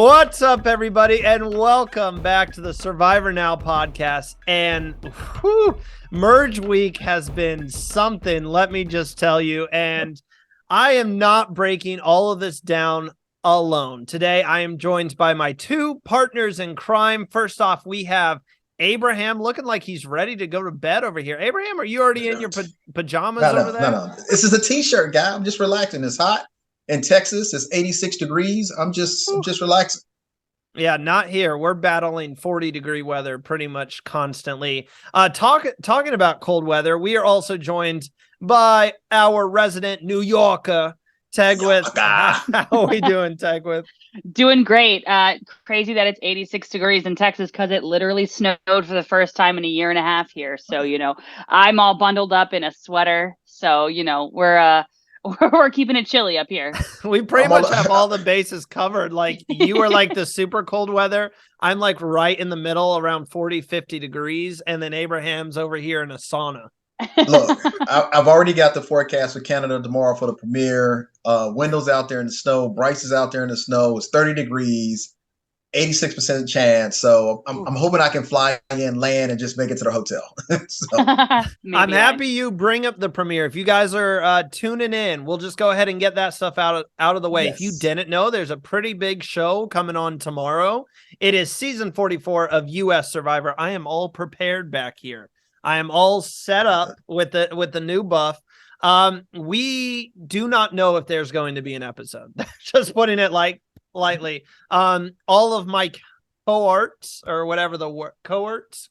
What's up, everybody, and welcome back to the Survivor Now podcast. And Merge Week has been something, let me just tell you. And I am not breaking all of this down alone. Today, I am joined by my two partners in crime. First off, we have Abraham looking like he's ready to go to bed over here. Abraham, are you already in your pajamas over there? No. This is a t-shirt, guy. I'm just relaxing. It's hot in Texas. It's 86 degrees. I'm just relaxing. Yeah, not here. We're battling 40-degree weather pretty much constantly. Talking about cold weather, we are also joined by our resident New Yorker, Tegwith. How are we doing, Tegwith? Doing great. Crazy that it's 86 degrees in Texas because it literally snowed for the first time in a year and a half here. So, I'm all bundled up in a sweater. So, we're keeping it chilly up here. We pretty much have all the bases covered. Like, you are like the super cold weather. I'm like right in the middle around 40, 50 degrees. And then Abraham's over here in a sauna. Look, I've already got the forecast for Canada tomorrow for the premiere. Wendell's out there in the snow. Bryce is out there in the snow. It's 30 degrees, 86% chance. So I'm hoping I can fly in, land, and just make it to the hotel. I'm happy you bring up the premiere. If you guys are tuning in, we'll just go ahead and get that stuff out of the way. Yes. If you didn't know, there's a pretty big show coming on tomorrow. It is season 44 of U.S. Survivor. I am all prepared back here. I am all set up with the new buff. We do not know if there's going to be an episode. Just putting it lightly. All of my cohorts, or whatever the word, cohorts,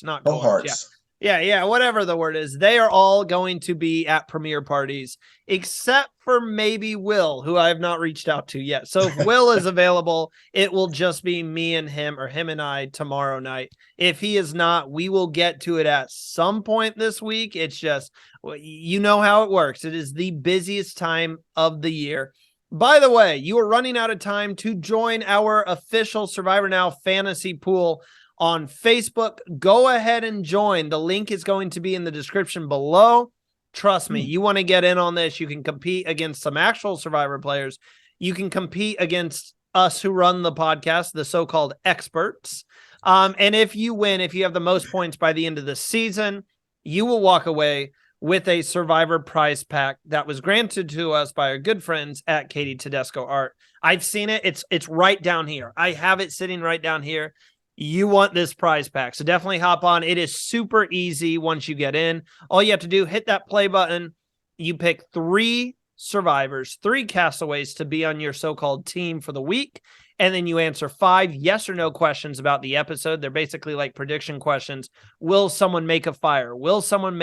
not cohorts. Yeah, whatever the word is, they are all going to be at premiere parties, except for maybe Will, who I have not reached out to yet. So if Will is available, it will just be me and him, or him and I, tomorrow night. If he is not, we will get to it at some point this week. It's just, you know how it works. It is the busiest time of the year. By the way, you are running out of time to join our official Survivor Now fantasy pool on Facebook. Go ahead and join. The link is going to be in the description below. Trust me, you want to get in on this. You can compete against some actual Survivor players. You can compete against us who run the podcast, the so-called experts. And if you win, if you have the most points by the end of the season, you will walk away with a Survivor prize pack that was granted to us by our good friends at Katie Tedesco Art. I've seen it. It's right down here. I have it sitting right down here. You want this prize pack, so definitely hop on. It is super easy once you get in. All you have to do, hit that play button. You pick 3 survivors, 3 castaways to be on your so-called team for the week, and then you answer 5 yes or no questions about the episode. They're basically like prediction questions. Will someone make a fire? Will someone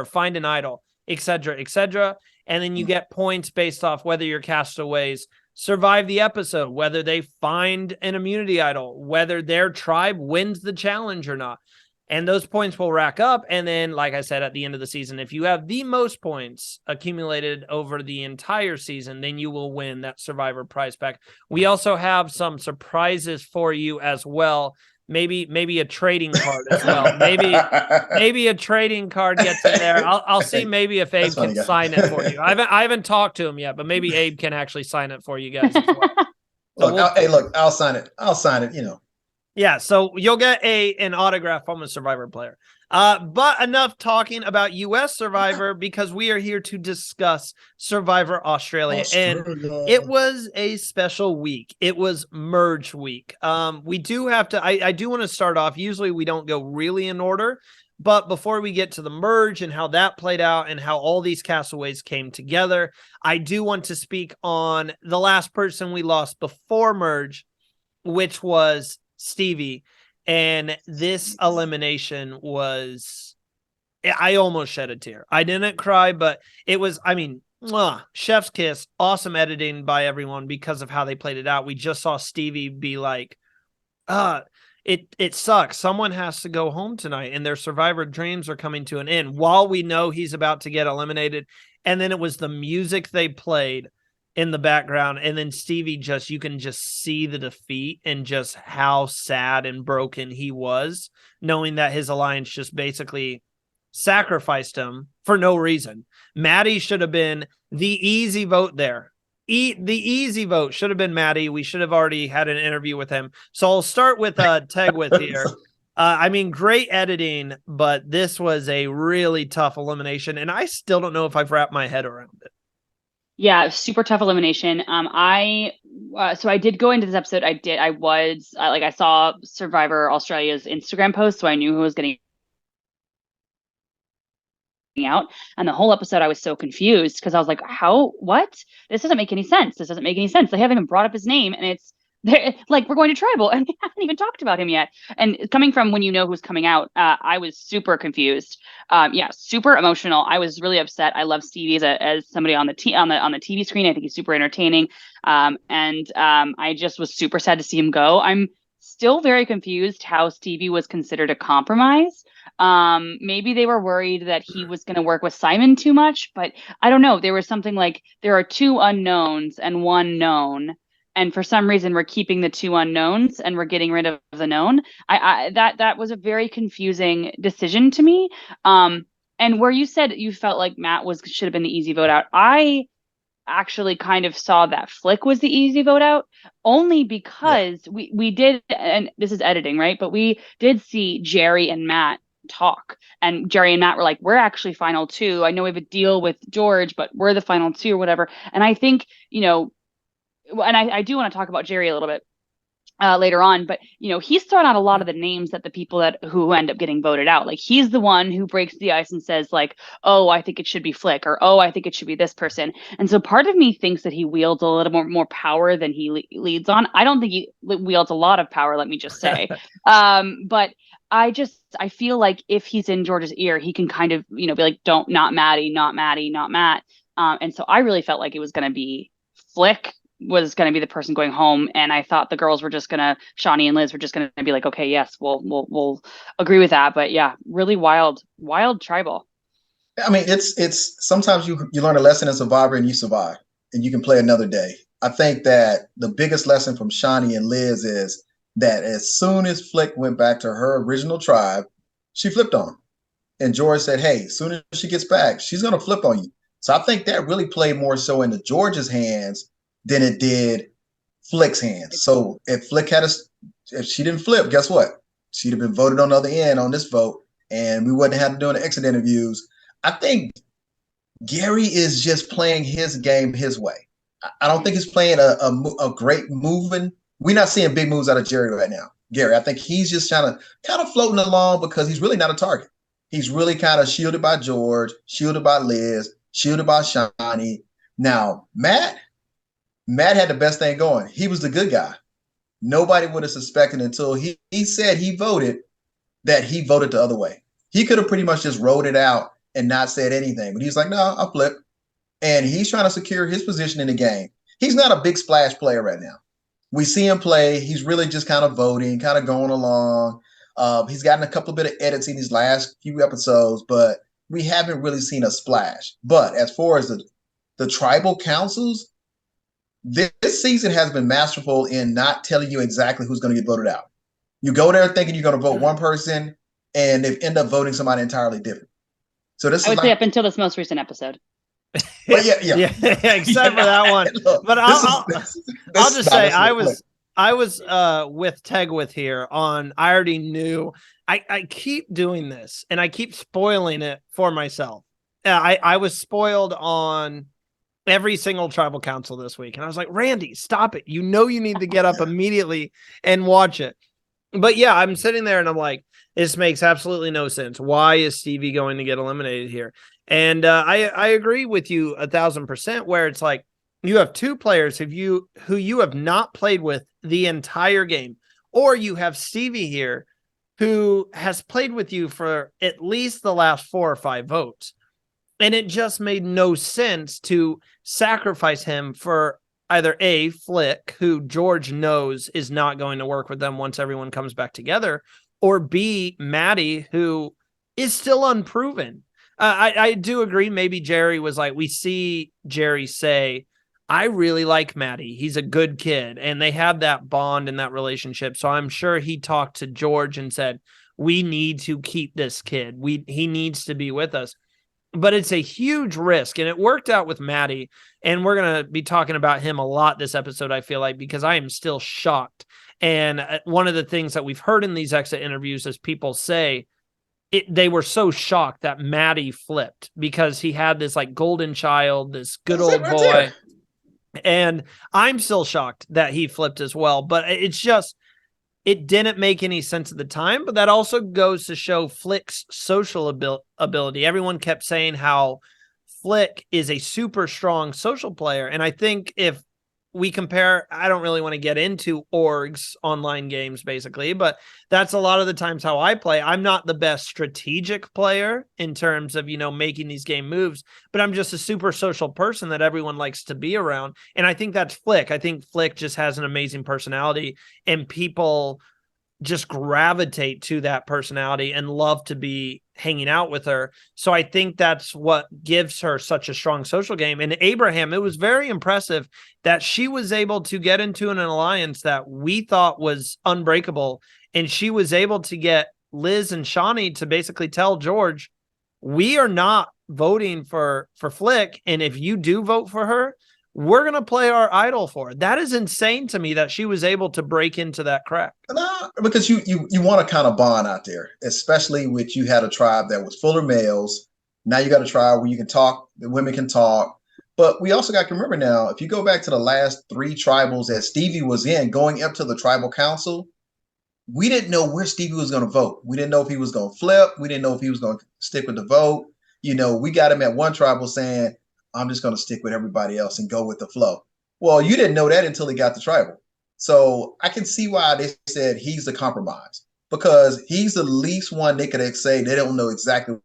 find an idol? Etc., etc. And then you get points based off whether your castaways survive the episode, whether they find an immunity idol, whether their tribe wins the challenge or not. And those points will rack up. And then, like I said, at the end of the season, if you have the most points accumulated over the entire season, then you will win that Survivor prize pack. We also have some surprises for you as well. Maybe a trading card as well. Maybe a trading card gets in there. I'll see maybe if Abe can sign it for you. I haven't talked to him yet, but maybe Abe can actually sign it for you guys as well. Look, I'll sign it. Yeah, so you'll get an autograph from a Survivor player. But enough talking about U.S. Survivor, because we are here to discuss Survivor Australia. And it was a special week. It was Merge Week. We do have to, I do want to start off. Usually we don't go really in order, but before we get to the Merge and how that played out and how all these castaways came together, I do want to speak on the last person we lost before Merge, which was Stevie. And this elimination was, I almost shed a tear. I didn't cry, but it was, chef's kiss. Awesome editing by everyone because of how they played it out. We just saw Stevie be like, it sucks. Someone has to go home tonight and their Survivor dreams are coming to an end while we know he's about to get eliminated. And then it was the music they played in the background, and then Stevie you can just see the defeat and just how sad and broken he was, knowing that his alliance just basically sacrificed him for no reason. Maddie should have been the easy vote there. the easy vote should have been Maddie. We should have already had an interview with him. So I'll start with Tegwith here. I mean, great editing, but this was a really tough elimination, and I still don't know if I've wrapped my head around it. Yeah, super tough elimination. So I did go into this episode. I saw Survivor Australia's Instagram post, so I knew who was getting out. And the whole episode, I was so confused because I was like, what? This doesn't make any sense. This doesn't make any sense. They haven't even brought up his name, and it's like, we're going to tribal and we haven't even talked about him yet. And coming from when you know who's coming out, I was super confused. Super emotional. I was really upset. I love Stevie as somebody on the TV screen. I think he's super entertaining. I just was super sad to see him go. I'm still very confused how Stevie was considered a compromise. Maybe they were worried that he was going to work with Simon too much, but I don't know. There was something like there are 2 unknowns and 1 known. And for some reason, we're keeping the 2 unknowns and we're getting rid of the known. That was a very confusing decision to me. And where you said you felt like Matt should have been the easy vote out, I actually kind of saw that Flick was the easy vote out, only because we did, and this is editing, right? But we did see Jerry and Matt talk, and Jerry and Matt were like, we're actually final 2. I know we have a deal with George, but we're the final 2 or whatever. And I think, and I do want to talk about Jerry a little bit later on, but he's thrown out a lot of the names that the people who end up getting voted out. Like, he's the one who breaks the ice and says like, oh, I think it should be Flick, or oh, I think it should be this person. And so part of me thinks that he wields a little more power than he leads on. I don't think he wields a lot of power, let me just say. But I feel like if he's in George's ear, he can kind of be like, don't, not Maddie, not Maddie, not Matt. And so I really felt like it was going to be Flick was going to be the person going home, and I thought the girls were just gonna, Shawnee and Liz were just gonna be like, okay, yes, we'll agree with that. But yeah, really wild tribal. I mean, it's sometimes you learn a lesson in Survivor and you survive and you can play another day. I think that the biggest lesson from Shawnee and Liz is that as soon as Flick went back to her original tribe, she flipped on him. And George said, hey, as soon as she gets back, she's gonna flip on you. So I think that really played more so into George's hands than it did Flick's hands. So if if she didn't flip, guess what? She'd have been voted on the other end on this vote, and we wouldn't have to do the exit interviews. I think Gary is just playing his game his way. I don't think he's playing a great moving. We're not seeing big moves out of Jerry right now. Gary, I think he's just kind of floating along because he's really not a target. He's really kind of shielded by George, shielded by Liz, shielded by Shawnee. Now, Matt had the best thing going. He was the good guy. Nobody would have suspected until he said he voted that he voted the other way. He could have pretty much just rolled it out and not said anything. But he's like, no, I'll flip. And he's trying to secure his position in the game. He's not a big splash player right now. We see him play. He's really just kind of voting, kind of going along. He's gotten a couple bit of edits in these last few episodes, but we haven't really seen a splash. But as far as the tribal councils, this season has been masterful in not telling you exactly who's going to get voted out. You go there thinking you're going to vote one person, and they end up voting somebody entirely different. So this I would say up until this most recent episode. But yeah, except for that one. Look, but I'll just say I was with Tegwith here on. I already knew. I keep doing this, and I keep spoiling it for myself. I was spoiled on every single tribal council this week, and I was like, Randy, stop it. You need to get up immediately and watch it. But yeah, I'm sitting there and I'm like, this makes absolutely no sense. Why is Stevie going to get eliminated here? And I agree with you 1,000%, where it's like you have 2 players who you have not played with the entire game, or you have Stevie here who has played with you for at least the last 4 or 5 votes. And it just made no sense to sacrifice him for either A, Flick, who George knows is not going to work with them once everyone comes back together, or B, Maddie, who is still unproven. I do agree. Maybe Jerry was like, we see Jerry say, I really like Maddie. He's a good kid. And they have that bond and that relationship. So I'm sure he talked to George and said, we need to keep this kid. He needs to be with us. but it's a huge risk, and it worked out with Maddie. And we're going to be talking about him a lot this episode, I feel like, because I am still shocked. And one of the things that we've heard in these exit interviews is people say they were so shocked that Maddie flipped because he had this like golden child, this good old boy. And I'm still shocked that he flipped as well. But it's just, it didn't make any sense at the time. But that also goes to show Flick's social ability. Everyone kept saying how Flick is a super strong social player. And I think if we compare, I don't really want to get into orgs online games basically, but that's a lot of the times how I play. I'm not the best strategic player in terms of, making these game moves, but I'm just a super social person that everyone likes to be around. And I think that's Flick. I think Flick just has an amazing personality, and people just gravitate to that personality and love to be hanging out with her. So I think that's what gives her such a strong social game. And Abraham, it was very impressive that she was able to get into an alliance that we thought was unbreakable. And she was able to get Liz and Shawnee to basically tell George, we are not voting for Flick. And if you do vote for her, we're going to play our idol for it. That is insane to me that she was able to break into that crack. No, because you want to kind of bond out there, especially with you had a tribe that was full of males. Now you got a tribe where you can talk, the women can talk. But we also got to remember now, if you go back to the last 3 tribals that Stevie was in, going up to the tribal council, we didn't know where Stevie was going to vote. We didn't know if he was going to flip. We didn't know if he was going to stick with the vote. We got him at one tribal saying, I'm just going to stick with everybody else and go with the flow. Well, you didn't know that until he got the tribal. So I can see why they said he's the compromise, because he's the least one they could say they don't know exactly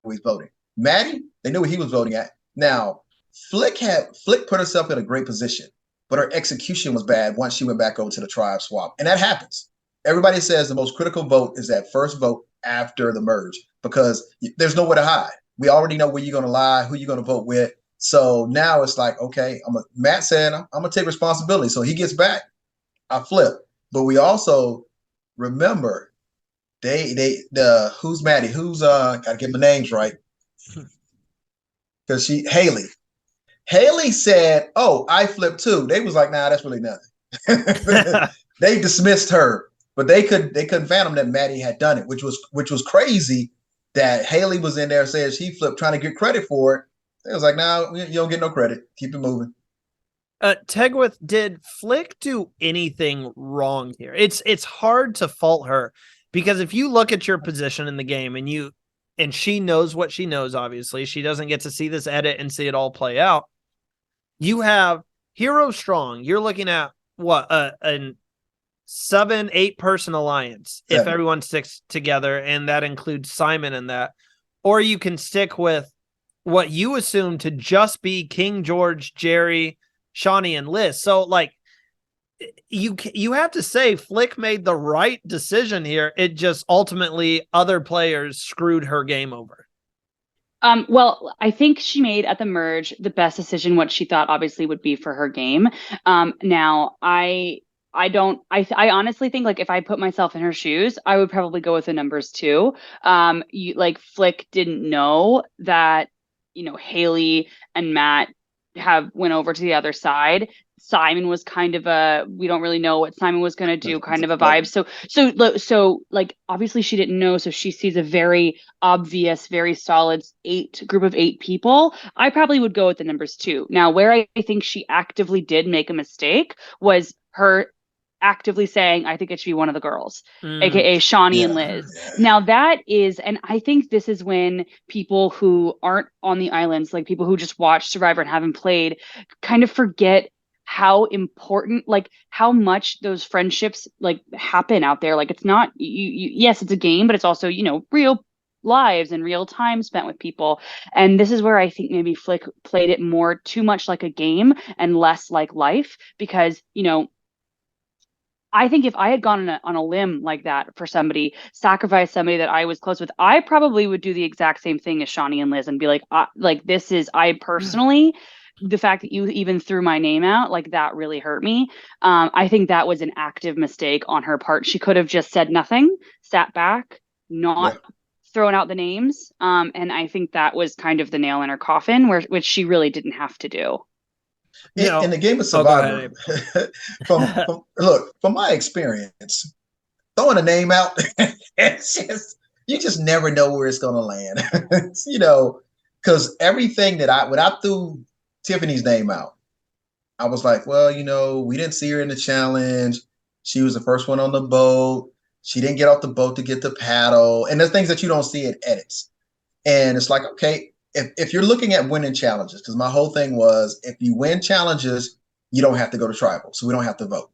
who he's voting. Maddie, they knew what he was voting at. Now, Flick put herself in a great position, but her execution was bad once she went back over to the tribe swap. And that happens. Everybody says the most critical vote is that first vote after the merge, because there's nowhere to hide. We already know where you're going to lie, who you're going to vote with. So now it's like, okay, Matt said, I'm going to take responsibility. So he gets back, I flip. But we also remember who's Maddie? Who's, got to get my names right. Because Haley said, oh, I flipped too. They was like, nah, that's really nothing. They dismissed her, but they couldn't fathom that Maddie had done it, which was crazy that Haley was in there saying she flipped, trying to get credit for it. It was like, no, you don't get no credit. Keep it moving. Tegwith, did Flick do anything wrong here? It's hard to fault her, because if you look at your position in the game and she knows what she knows, obviously, she doesn't get to see this edit and see it all play out. You have Hero Strong. You're looking at what, a 7-8 person alliance, 7. If everyone sticks together, and that includes Simon in that. Or you can stick with what you assume to just be King George, Jerry, Shawnee, and Liz. So, like, you have to say Flick made the right decision here. It just ultimately other players screwed her game over. Well, I think she made at the merge the best decision, what she thought obviously would be for her game. Now I honestly think, like, if I put myself in her shoes, I would probably go with the numbers too. Flick didn't know that, Haley and Matt went over to the other side. Simon was kind of we don't really know what Simon was going to do, kind of a vibe. So like, obviously she didn't know. So she sees a very obvious, very solid group of 8 people. I probably would go with the numbers too. Now, where I think she actively did make a mistake was her actively saying, I think it should be one of the girls, aka Shawnee and Liz. Now that is, and I think this is when people who aren't on the islands, like people who just watch Survivor and haven't played, kind of forget how important, like how much those friendships like happen out there. Like, it's not, yes, it's a game, but it's also, real lives and real time spent with people. And this is where I think maybe Flick played it more too much like a game and less like life, because, I think if I had gone on a limb like that for somebody, sacrificed somebody that I was close with, I probably would do the exact same thing as Shawnee and Liz and be like, I personally, the fact that you even threw my name out, like, that really hurt me. I think that was an active mistake on her part. She could have just said nothing, sat back, not throwing out the names. And I think that was kind of the nail in her coffin, which she really didn't have to do. In the game of Survivor, from my experience, throwing a name out, it's just, you just never know where it's going to land. Because everything when I threw Tiffany's name out, I was like, well, we didn't see her in the challenge. She was the first one on the boat. She didn't get off the boat to get the paddle. And there's things that you don't see in edits. And it's like, okay, if you're looking at winning challenges, because my whole thing was, if you win challenges, you don't have to go to tribal. So we don't have to vote.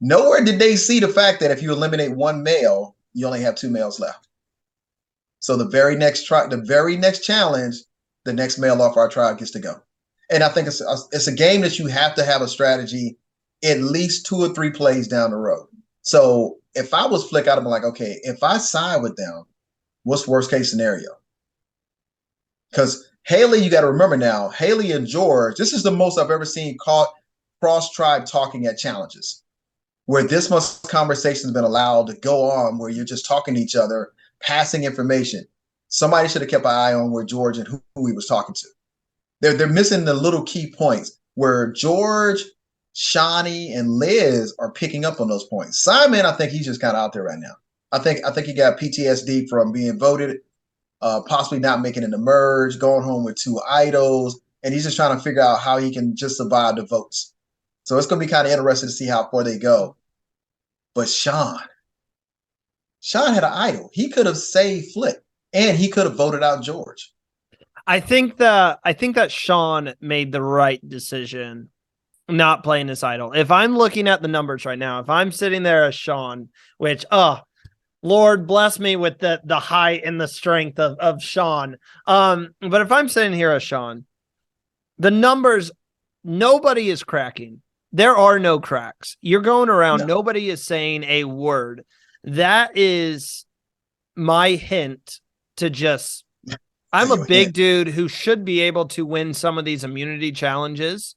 Nowhere did they see the fact that if you eliminate one male, you only have 2 males left. So the very next challenge, the next male off our tribe gets to go. And I think it's a game that you have to have a strategy at least 2 or 3 plays down the road. So if I was Flick, I'd be like, okay, if I side with them, what's worst case scenario? Because Haley, you got to remember now, Haley and George, this is the most I've ever seen caught cross-tribe talking at challenges, where this much conversation has been allowed to go on, where you're just talking to each other, passing information. Somebody should have kept an eye on where George and who he was talking to. They're missing the little key points where George, Shawnee, and Liz are picking up on those points. Simon, I think he's just kind of out there right now. I think he got PTSD from being voted, possibly not making it in the merge, going home with 2 idols, and he's just trying to figure out how he can just survive the votes. So it's going to be kind of interesting to see how far they go. But Sean had an idol. He could have saved Flick, and he could have voted out George. I think that Sean made the right decision not playing this idol. If I'm looking at the numbers right now, if I'm sitting there as Sean, which, Lord bless me with the height and the strength of Sean. But if I'm sitting here as Sean, the numbers, nobody is cracking. There are no cracks. You're going around. No. Nobody is saying a word. That is my hint to just, I'm a big dude who should be able to win some of these immunity challenges.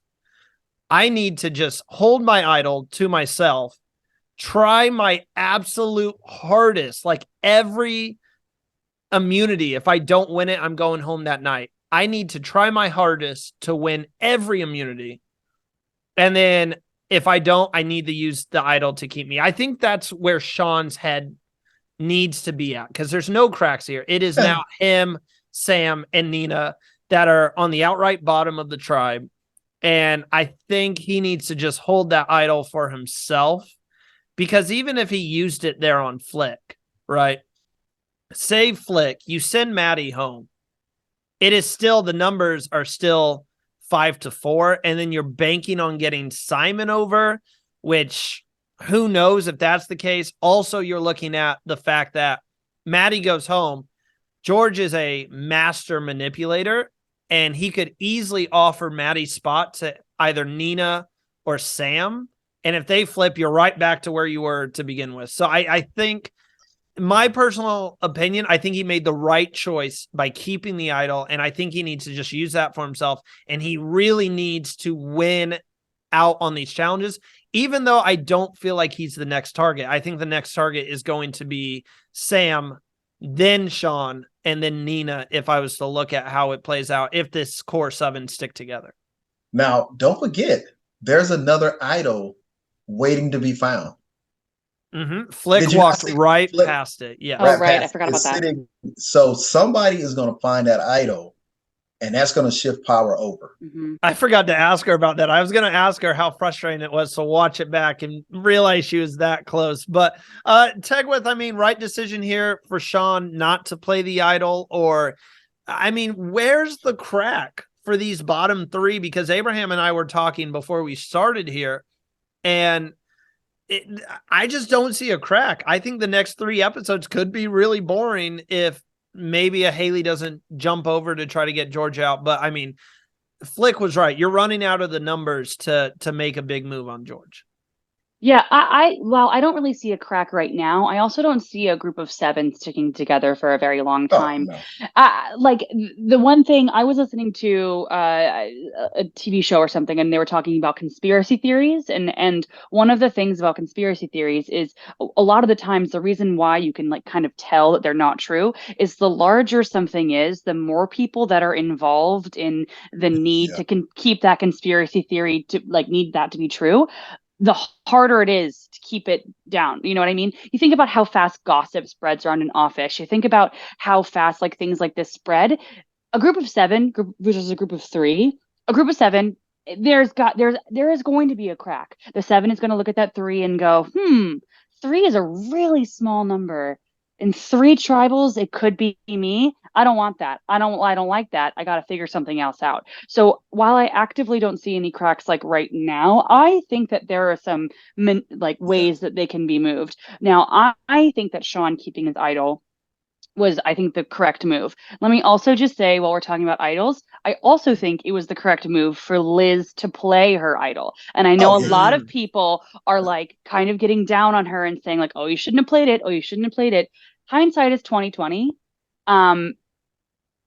I need to just hold my idol to myself, try my absolute hardest, like every immunity. If I don't win it, I'm going home that night. I need to try my hardest to win every immunity. And then if I don't, I need to use the idol to keep me. I think that's where Sean's head needs to be at, because there's no cracks here. It is now him, Sam, and Nina that are on the outright bottom of the tribe. And I think he needs to just hold that idol for himself, because even if he used it there on Flick, right? Save Flick, you send Maddie home. It is still, the numbers are still 5-4, and then you're banking on getting Simon over, which who knows if that's the case. Also, you're looking at the fact that Maddie goes home. George is a master manipulator, and he could easily offer Maddie's spot to either Nina or Sam. And if they flip, you're right back to where you were to begin with. So I think, my personal opinion, I think he made the right choice by keeping the idol, and I think he needs to just use that for himself, and he really needs to win out on these challenges, even though I don't feel like he's the next target. I think the next target is going to be Sam, then Sean, and then Nina, if I was to look at how it plays out, if this core 7 stick together. Now, don't forget, there's another idol waiting to be found. Mm-hmm. Flick walked right past it. Yeah. Oh, right. I forgot about that. So somebody is going to find that idol, and that's going to shift power over. Mm-hmm. I forgot to ask her about that. I was going to ask her how frustrating it was to watch it back and realize she was that close. But Tegwith, I mean, right decision here for Sean not to play the idol, or, I mean, where's the crack for these bottom 3? Because Abraham and I were talking before we started here, and I just don't see a crack. I think the next 3 episodes could be really boring if maybe a Haley doesn't jump over to try to get George out. But I mean, Flick was right. You're running out of the numbers to make a big move on George. Yeah, well, I don't really see a crack right now. I also don't see a group of seven sticking together for a very long Oh time. no. Like the one thing I was listening to a TV show or something, and they were talking about conspiracy theories, and one of the things about conspiracy theories is a lot of the times the reason why you can like kind of tell that they're not true is the larger something is, the more people that are involved in the need Yeah. to keep that conspiracy theory to like need that to be true, the harder it is to keep it down. You know what I mean? You think about how fast gossip spreads around an office. You think about how fast like things like this spread. A group of seven versus a group of three. A group of seven, there is going to be a crack. The seven is going to look at that three and go, three is a really small number. In three tribals, it could be me. I don't want that. I don't like that. I got to figure something else out. So while I actively don't see any cracks like right now, I think that there are some like Yeah. ways that they can be moved. Now, I think that Sean keeping his idol was, I think, the correct move. Let me also just say, while we're talking about idols, I also think it was the correct move for Liz to play her idol. And I know Oh a yeah. lot of people are like kind of getting down on her and saying like, "Oh, you shouldn't have played it. Oh, you shouldn't have played it." Hindsight is 2020. Um,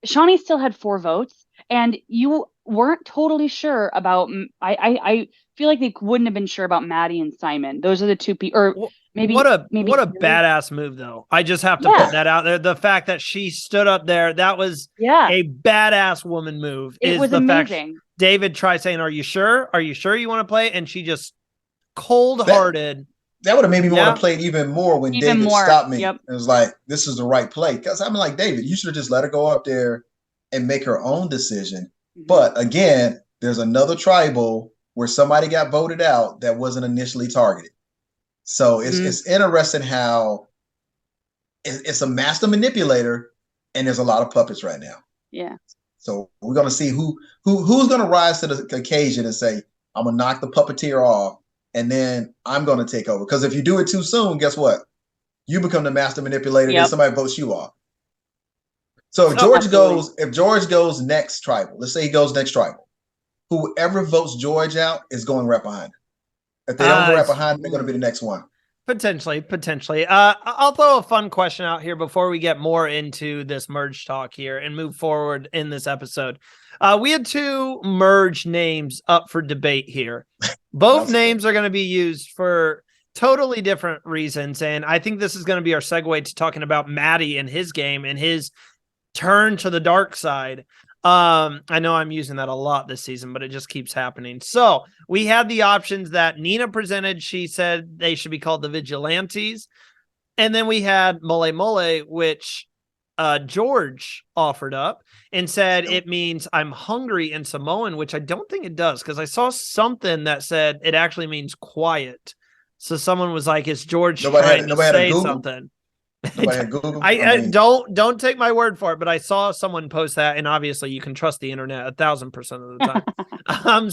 Shawnee still had 4 votes, and you weren't totally sure about. I feel like they wouldn't have been sure about Maddie and Simon. Those are the two people, or maybe What a Haley. badass move, though. I just have to Yeah, put that out there. The fact that she stood up there, that was yeah, a badass woman move. it Is was the fact amazing. David tried saying, "Are you sure? Are you sure you want to play?" And she just cold That hearted. that would have made me want Yeah, to play it even more when Even David more. stopped me Yep. and was like, "This is the right play." Because I'm like, David, you should have just let her go up there and make her own decision. Mhm. But again, there's another tribal where somebody got voted out that wasn't initially targeted. So Mhm. it's interesting how it's a master manipulator, and there's a lot of puppets right now. Yeah. So we're gonna see who's gonna rise to the occasion and say, "I'm gonna knock the puppeteer off, and then I'm gonna take over." Because if you do it too soon, guess what? You become the master manipulator. Then Yep. somebody votes you off. So so Absolutely. If George goes next tribal, let's say he goes next tribal, whoever votes George out is going right behind him. If they don't go right behind him, they're going to be the next one. potentially. I'll throw a fun question out here before we get more into this merge talk here and move forward in this episode. We had 2 merge names up for debate here. Both names are going to be used for totally different reasons, and I think this is going to be our segue to talking about Maddie and his game and his turn to the dark side. I know I'm using that a lot this season, but it just keeps happening. So we had the options that Nina presented. She said they should be called the Vigilantes. And then we had Mole Mole, which George offered up and said it means I'm hungry in Samoan, which I don't think it does, because I saw something that said it actually means quiet. So someone was like, is George trying to Nobody had a say Google. something? Nobody had Google. I don't take my word for it, but I saw someone post that, and obviously you can trust the internet 1,000% of the time.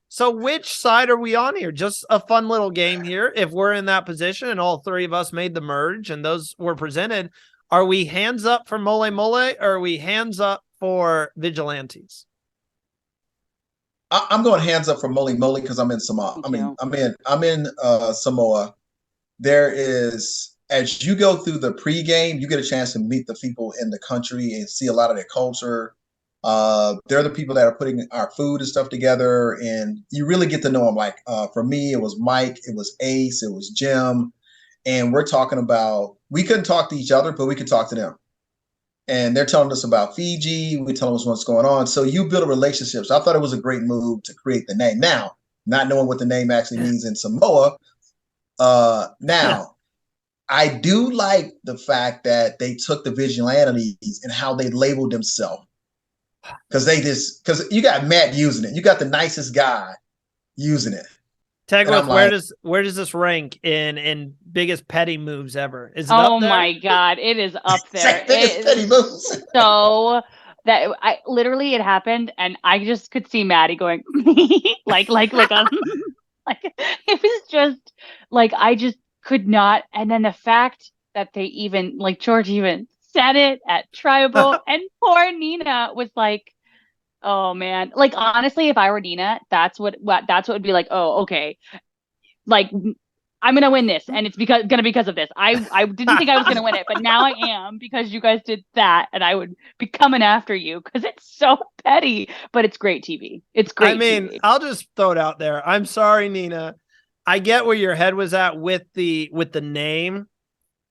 So which side are we on here? Just a fun little game here. If we're in that position and all 3 of us made the merge and those were presented, are we hands up for Mole Mole or are we hands up for Vigilantes? I'm going hands up for Moly Moly because I'm in Samoa. Me too. I'm in Samoa. There is, as you go through the pregame, you get a chance to meet the people in the country and see a lot of their culture. They're the people that are putting our food and stuff together, and you really get to know them. Like for me, it was Mike, it was Ace, it was Jim, and we're talking about, we couldn't talk to each other, but we could talk to them. And they're telling us about Fiji. We're telling us what's going on. So you build a relationship. So I thought it was a great move to create the name. Now, not knowing what the name actually means in Samoa, now I do like the fact that they took the vigilantes and how they labeled themselves. Because you got Matt using it. You got the nicest guy using it. Tegworth, Like, where does this rank in biggest petty moves ever? Is it Oh up there? my God, it is up there. biggest petty moves. So that I literally it happened, and I just could see Maddie going like like it was just like I just could not. And then the fact that they even like George even said it at tribal, and poor Nina was like, oh man, like honestly, if I were Nina, that's what would be like. Oh, okay, like I'm gonna win this, and it's because of this. I didn't think I was gonna win it, but now I am because you guys did that, and I would be coming after you because it's so petty, but it's great TV. It's great. I mean, TV. I'll just throw it out there. I'm sorry, Nina. I get where your head was at with the name,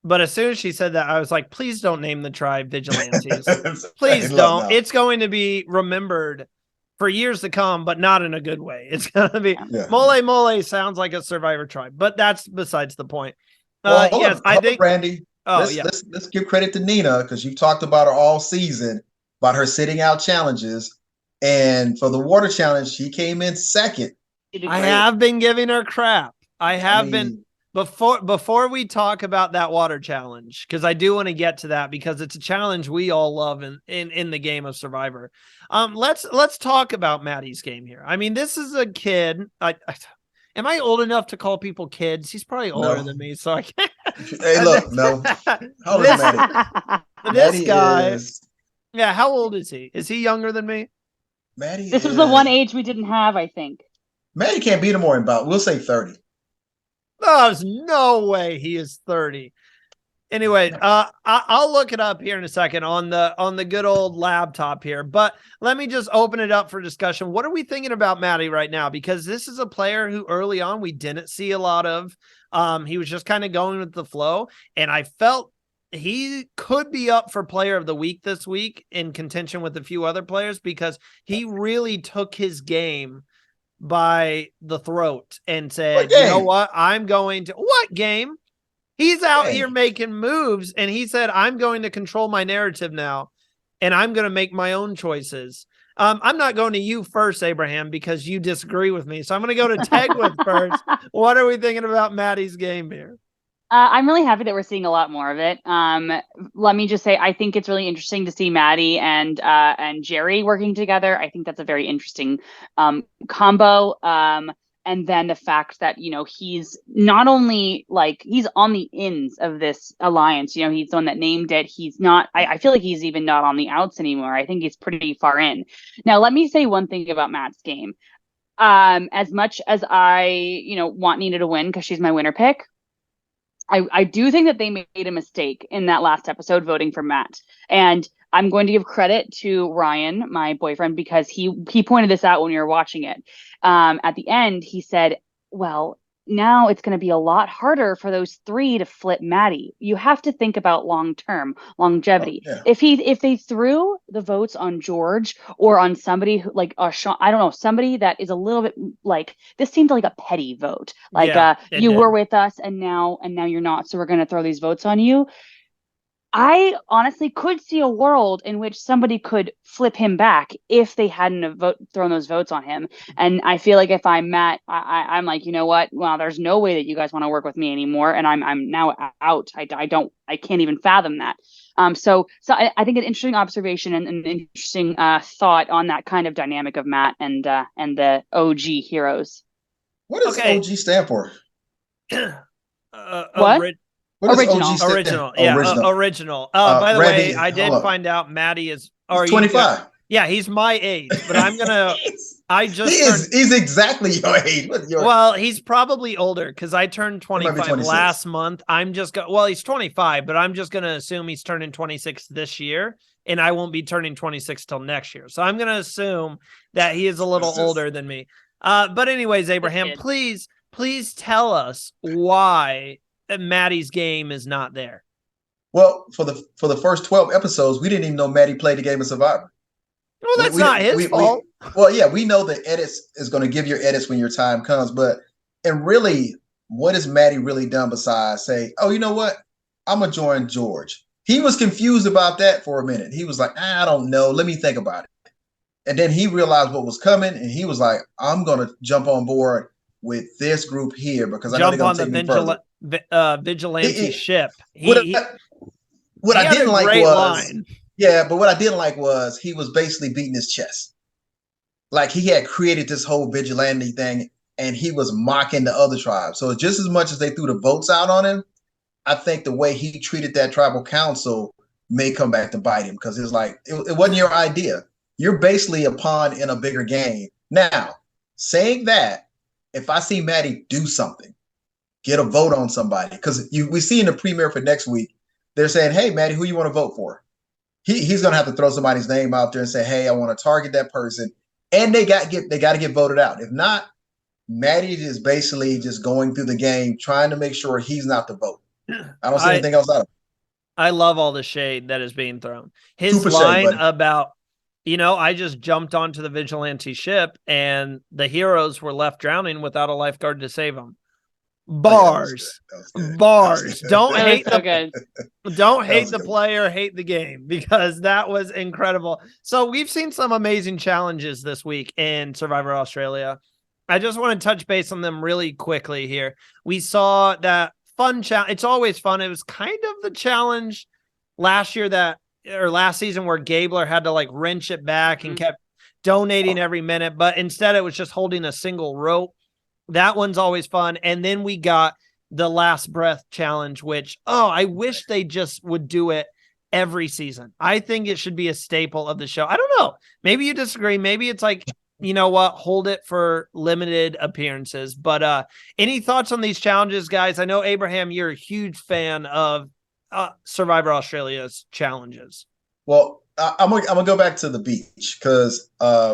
but as soon as she said that, I was like, please don't name the tribe Vigilantes. Please don't. No. It's going to be remembered for years to come, but not in a good way. It's gonna be Mole Mole sounds like a Survivor tribe, but that's besides the point. Well, yes, I think Brandy. Let's give credit to Nina because you've talked about her all season about her sitting out challenges, and for the water challenge, she came in second. I have been giving her crap. I have been before we talk about that water challenge, because I do want to get to that because it's a challenge we all love in the game of Survivor. Let's talk about Maddie's game here. I mean, this is a kid. Am I old enough to call people kids? He's probably older than me, so I can't. Hey, look, no. How old is Maddie? This guy. Yeah, how old is he? Is he younger than me? Maddie. This is the one age we didn't have, I think. Maddie can't beat him more in about, we'll say 30. Oh, there's no way he is 30. Anyway, I'll look it up here in a second on the good old laptop here. But let me just open it up for discussion. What are we thinking about Maddie right now? Because this is a player who early on we didn't see a lot of. He was just kind of going with the flow, and I felt he could be up for Player of the Week this week in contention with a few other players because he really took his game by the throat and said, you know what? I'm going to what game? He's out here making moves, and he said, I'm going to control my narrative now, and I'm going to make my own choices. I'm not going to you first, Abraham, because you disagree with me. So I'm going to go to Tegwith first. What are we thinking about Maddie's game here? I'm really happy that we're seeing a lot more of it. Let me just say, I think it's really interesting to see Maddie and Jerry working together. I think that's a very interesting combo. And then the fact that, he's not only he's on the ins of this alliance, he's the one that named it. He's not, I feel like he's even not on the outs anymore. I think he's pretty far in. Now, let me say one thing about Matt's game. As much as I, want Nina to win because she's my winner pick, I do think that they made a mistake in that last episode voting for Matt. And I'm going to give credit to Ryan, my boyfriend, because he pointed this out when we were watching it. At the end, he said, well, now it's going to be a lot harder for those three to flip Maddie. You have to think about long-term longevity. Oh, yeah. If they threw the votes on George or on somebody who Sean, I don't know, somebody that is a little bit this seemed like a petty vote. You were with us and now you're not, so we're going to throw these votes on you. I honestly could see a world in which somebody could flip him back if they hadn't thrown those votes on him. And I feel like if I'm Matt, I'm like, you know what? Well, there's no way that you guys want to work with me anymore, and I'm now out. I can't even fathom that. So I think an interesting observation and an interesting thought on that kind of dynamic of Matt and the OG heroes. What does OG stand for? What? Original. Yeah, original. By the way, I did find out Maddie is 25. Yeah, he's my age, but I'm gonna. He's exactly your age. Well, he's probably older because I turned 25 last month. He's 25, but I'm just gonna assume he's turning 26 this year, and I won't be turning 26 till next year. So I'm gonna assume that he is a little older than me. But anyways, Abraham, please tell us why Maddie's game is not there. Well, for the first 12 episodes, we didn't even know Maddie played the game of Survivor. Well, that's not his fault. We know the edits is going to give your edits when your time comes, and really, what has Maddie really done besides say, oh, you know what? I'm going to join George. He was confused about that for a minute. He was like, I don't know. Let me think about it. And then he realized what was coming, and he was like, I'm going to jump on board with this group here because I know they're going to take me further. Vigilante ship. What I didn't like was what I didn't like was he was basically beating his chest. Like he had created this whole vigilante thing and he was mocking the other tribes. So just as much as they threw the votes out on him, I think the way he treated that tribal council may come back to bite him because it's like it wasn't your idea. You're basically a pawn in a bigger game. Now, saying that, if I see Maddie do something get a vote on somebody. Because we see in the premiere for next week, they're saying, hey, Maddie, who you want to vote for? He's going to have to throw somebody's name out there and say, hey, I want to target that person. And they got to get voted out. If not, Maddie is basically just going through the game, trying to make sure he's not the vote. I don't see anything else out of it. I love all the shade that is being thrown. His Super line shade, about, I just jumped onto the vigilante ship and the heroes were left drowning without a lifeguard to save them. Bars. Bars. Don't hate the player, hate the game, because that was incredible. So we've seen some amazing challenges this week in Survivor Australia. I just want to touch base on them really quickly here. We saw that fun challenge. It's always fun. It was kind of the challenge last season where Gabler had to like wrench it back and kept donating every minute, but instead it was just holding a single rope. That one's always fun. And then we got the last breath challenge, which, I wish they just would do it every season. I think it should be a staple of the show. I don't know. Maybe you disagree. Maybe it's like, you know what, hold it for limited appearances. But any thoughts on these challenges, guys? I know, Abraham, you're a huge fan of Survivor Australia's challenges. Well, I'm gonna go back to the beach because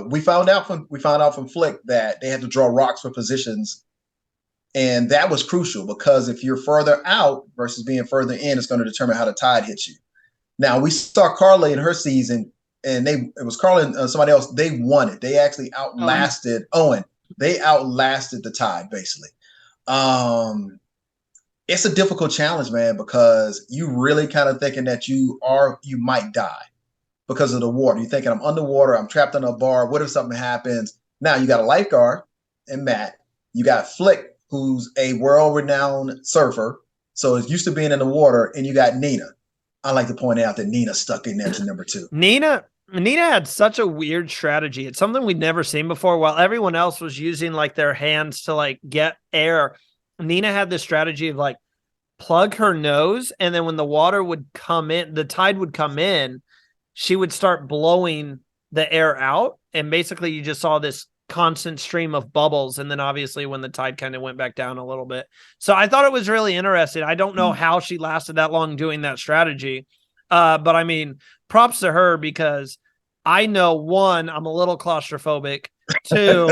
we found out from Flick that they had to draw rocks for positions, and that was crucial because if you're further out versus being further in, it's going to determine how the tide hits you. Now we saw Carla in her season, and it was Carla and somebody else. They won it. They actually outlasted Owen. They outlasted the tide basically. It's a difficult challenge, man, because you really kind of thinking that you might die because of the water. You're thinking, I'm underwater, I'm trapped in a bar. What if something happens? Now you got a lifeguard and Matt. You got Flick, who's a world-renowned surfer, so is used to being in the water, and you got Nina. I like to point out that Nina stuck in there to number 2. Nina had such a weird strategy. It's something we'd never seen before. While everyone else was using like their hands to like get air, Nina had this strategy of like plug her nose, and then when the water would come in, the tide would come in, she would start blowing the air out, and basically you just saw this constant stream of bubbles. And then obviously when the tide kind of went back down a little bit. So I thought it was really interesting. I don't know how she lasted that long doing that strategy. But I mean, props to her, because I know, 1, I'm a little claustrophobic. 2,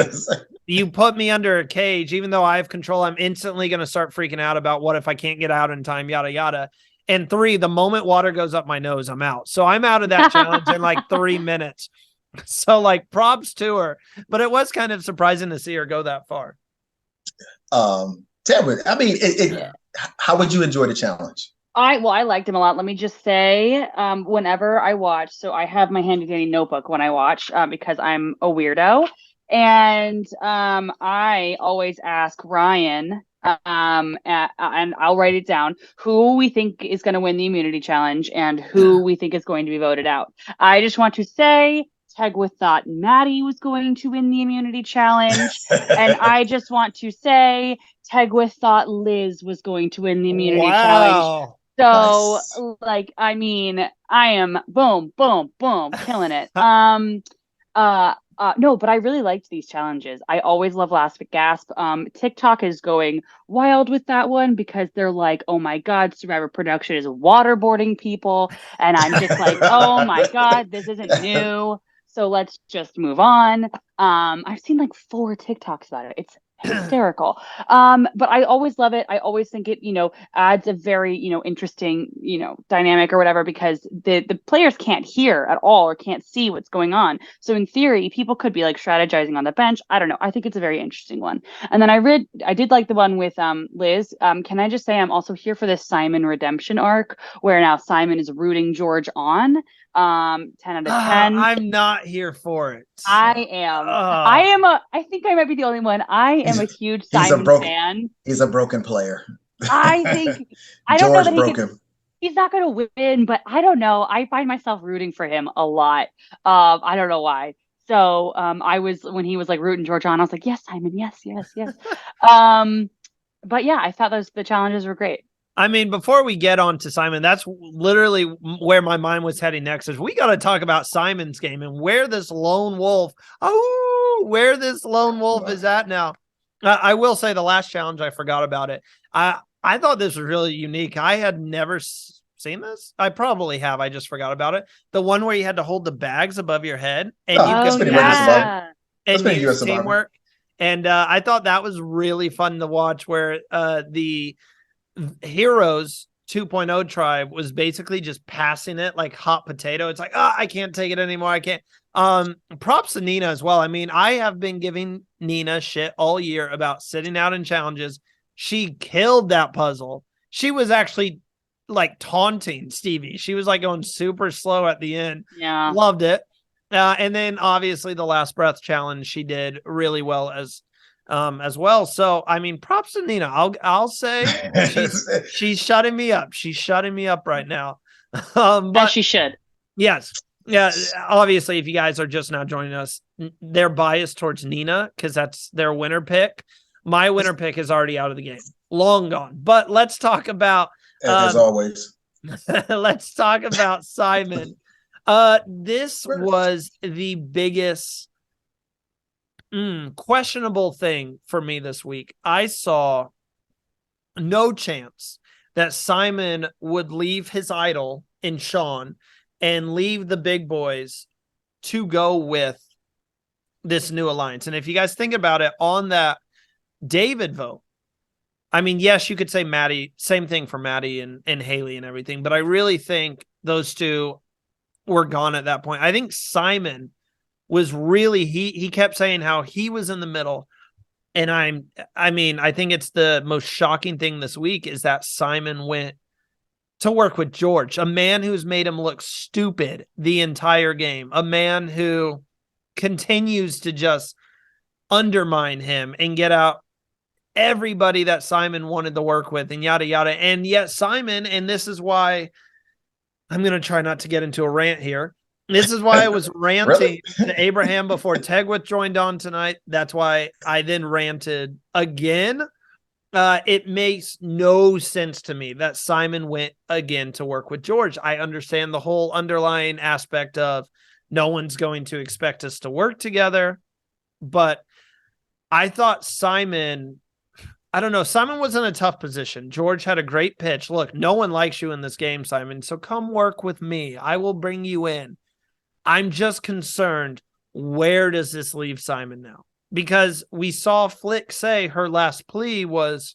you put me under a cage, even though I have control, I'm instantly going to start freaking out about what if I can't get out in time, yada, yada. And 3, the moment water goes up my nose, I'm out. So I'm out of that challenge in like 3 minutes. So like props to her, but it was kind of surprising to see her go that far. Tell me, I mean, how would you enjoy the challenge? I liked him a lot. Let me just say, whenever I watch, so I have my handy dandy notebook when I watch, because I'm a weirdo, and I always ask Ryan, and I'll write it down, who we think is going to win the immunity challenge and who we think is going to be voted out. I just want to say, Tegwith thought Maddie was going to win the immunity challenge. And I just want to say Tegwith thought Liz was going to win the immunity challenge. So, like, I mean, I am boom, boom, boom, killing it. No, but I really liked these challenges. I always love Last But Gasp. TikTok is going wild with that one because they're like, oh my God, Survivor Production is waterboarding people. And I'm just like, oh my God, this isn't new. So let's just move on. I've seen like 4 TikToks about it. It's hysterical. But I always love it. I always think it, adds a very, interesting, dynamic or whatever, because the players can't hear at all or can't see what's going on. So in theory, people could be like strategizing on the bench. I don't know. I think it's a very interesting one. And then I did like the one with Liz. Can I just say I'm also here for this Simon redemption arc where now Simon is rooting George on. 10 out of 10. I'm not here for it. I am. I think I might be the only one. I am a huge Simon fan. He's a broken player. I think I don't know that he's not going to win, but I don't know. I find myself rooting for him a lot. I don't know why. So I was, when he was like rooting George on, I was like, yes, Simon, yes. But yeah, I thought the challenges were great. I mean, before we get on to Simon, that's literally where my mind was heading next, is we got to talk about Simon's game and where this lone wolf is at now. I will say the last challenge, I forgot about it. I thought this was really unique. I had never seen this. I probably have. I just forgot about it. The one where you had to hold the bags above your head and you that's Oh could been regular pass it Survivor. yeah. That's and been use US Survivor. teamwork. And I thought that was really fun to watch, where the Heroes 2.0 tribe was basically just passing it like hot potato. It's like, oh, I can't take it anymore. I can't. Props to Nina as well. I mean, I have been giving Nina shit all year about sitting out in challenges. She killed that puzzle. She was actually like taunting Stevie. She was like going super slow at the end. Yeah. Loved it. And then obviously the last breath challenge, she did really well as well. So I mean, props to Nina. I'll say she's shutting me up. She's shutting me up right now. But As she should. yes. Yeah, obviously, if you guys are just now joining us, they're biased towards Nina because that's their winner pick. My winner pick is already out of the game, long gone. But let's talk about as always. let's talk about Simon. This was the biggest questionable thing for me this week. I saw no chance that Simon would leave his idol in Sean and leave the big boys to go with this new alliance. And if you guys think about it, on that David vote, I mean, yes, you could say Maddie, same thing for Maddie and Haley and everything, but I really think those two were gone at that point. I think Simon was really, he kept saying how he was in the middle. And I think it's the most shocking thing this week is that Simon went to work with George, a man who's made him look stupid the entire game, a man who continues to just undermine him and get out everybody that Simon wanted to work with and yada, yada. And yet Simon, and this is why I'm going to try not to get into a rant here. This is why I was ranting to Abraham before Tegwith joined on tonight. That's why I then ranted again. It makes no sense to me that Simon went again to work with George. I understand the whole underlying aspect of no one's going to expect us to work together. But I thought Simon, I don't know, Simon was in a tough position. George had a great pitch. Look, no one likes you in this game, Simon, so come work with me. I will bring you in. I'm just concerned, where does this leave Simon now? Because we saw Flick say her last plea was,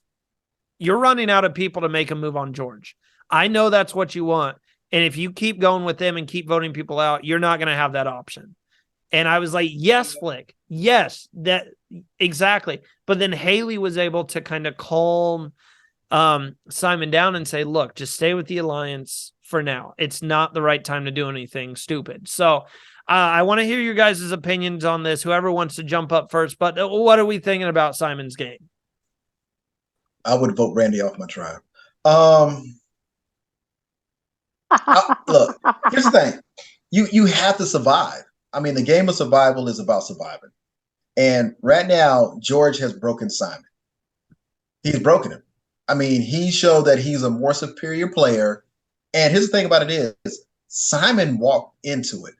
you're running out of people to make a move on George. I know that's what you want. And if you keep going with them and keep voting people out, you're not going to have that option. And I was like, yes, Flick. Yes, that exactly. But then Haley was able to kind of calm Simon down and say, look, just stay with the alliance for now. It's not the right time to do anything stupid. So I want to hear your guys' opinions on this, whoever wants to jump up first. But what are we thinking about Simon's game? I would vote Randy off my tribe. Look, here's the thing. You have to survive. I mean, the game of survival is about surviving. And right now, George has broken Simon. He's broken him. I mean, he showed that he's a more superior player. And here's the thing about it is, Simon walked into it.